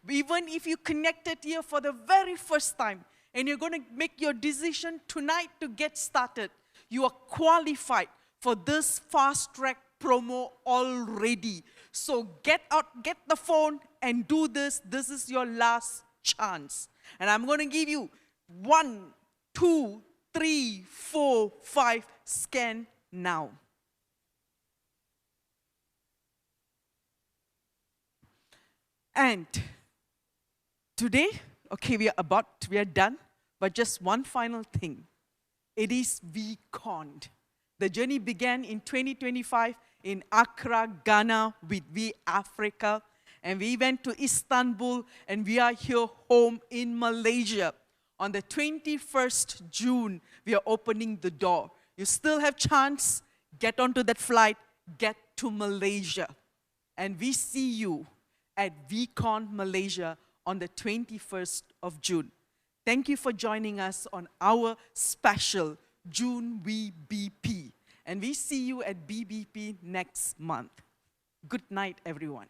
Even if you connected here for the very first time and you're going to make your decision tonight to get started, you are qualified for this FastTrack promo already. So get out, get the phone and do this. This is your last chance. And I'm going to give you 1, 2, 3, 4, 5, scan now. And today, okay, we are done, but just one final thing. It is VCON. The journey began in 2025 in Accra, Ghana with V Africa, and we went to Istanbul, and we are here home in Malaysia. On the 21st June, we are opening the door. You still have chance, get onto that flight, get to Malaysia. And we see you at VCON Malaysia on the 21st of June. Thank you for joining us on our special June VBP. And we see you at BBP next month. Good night, everyone.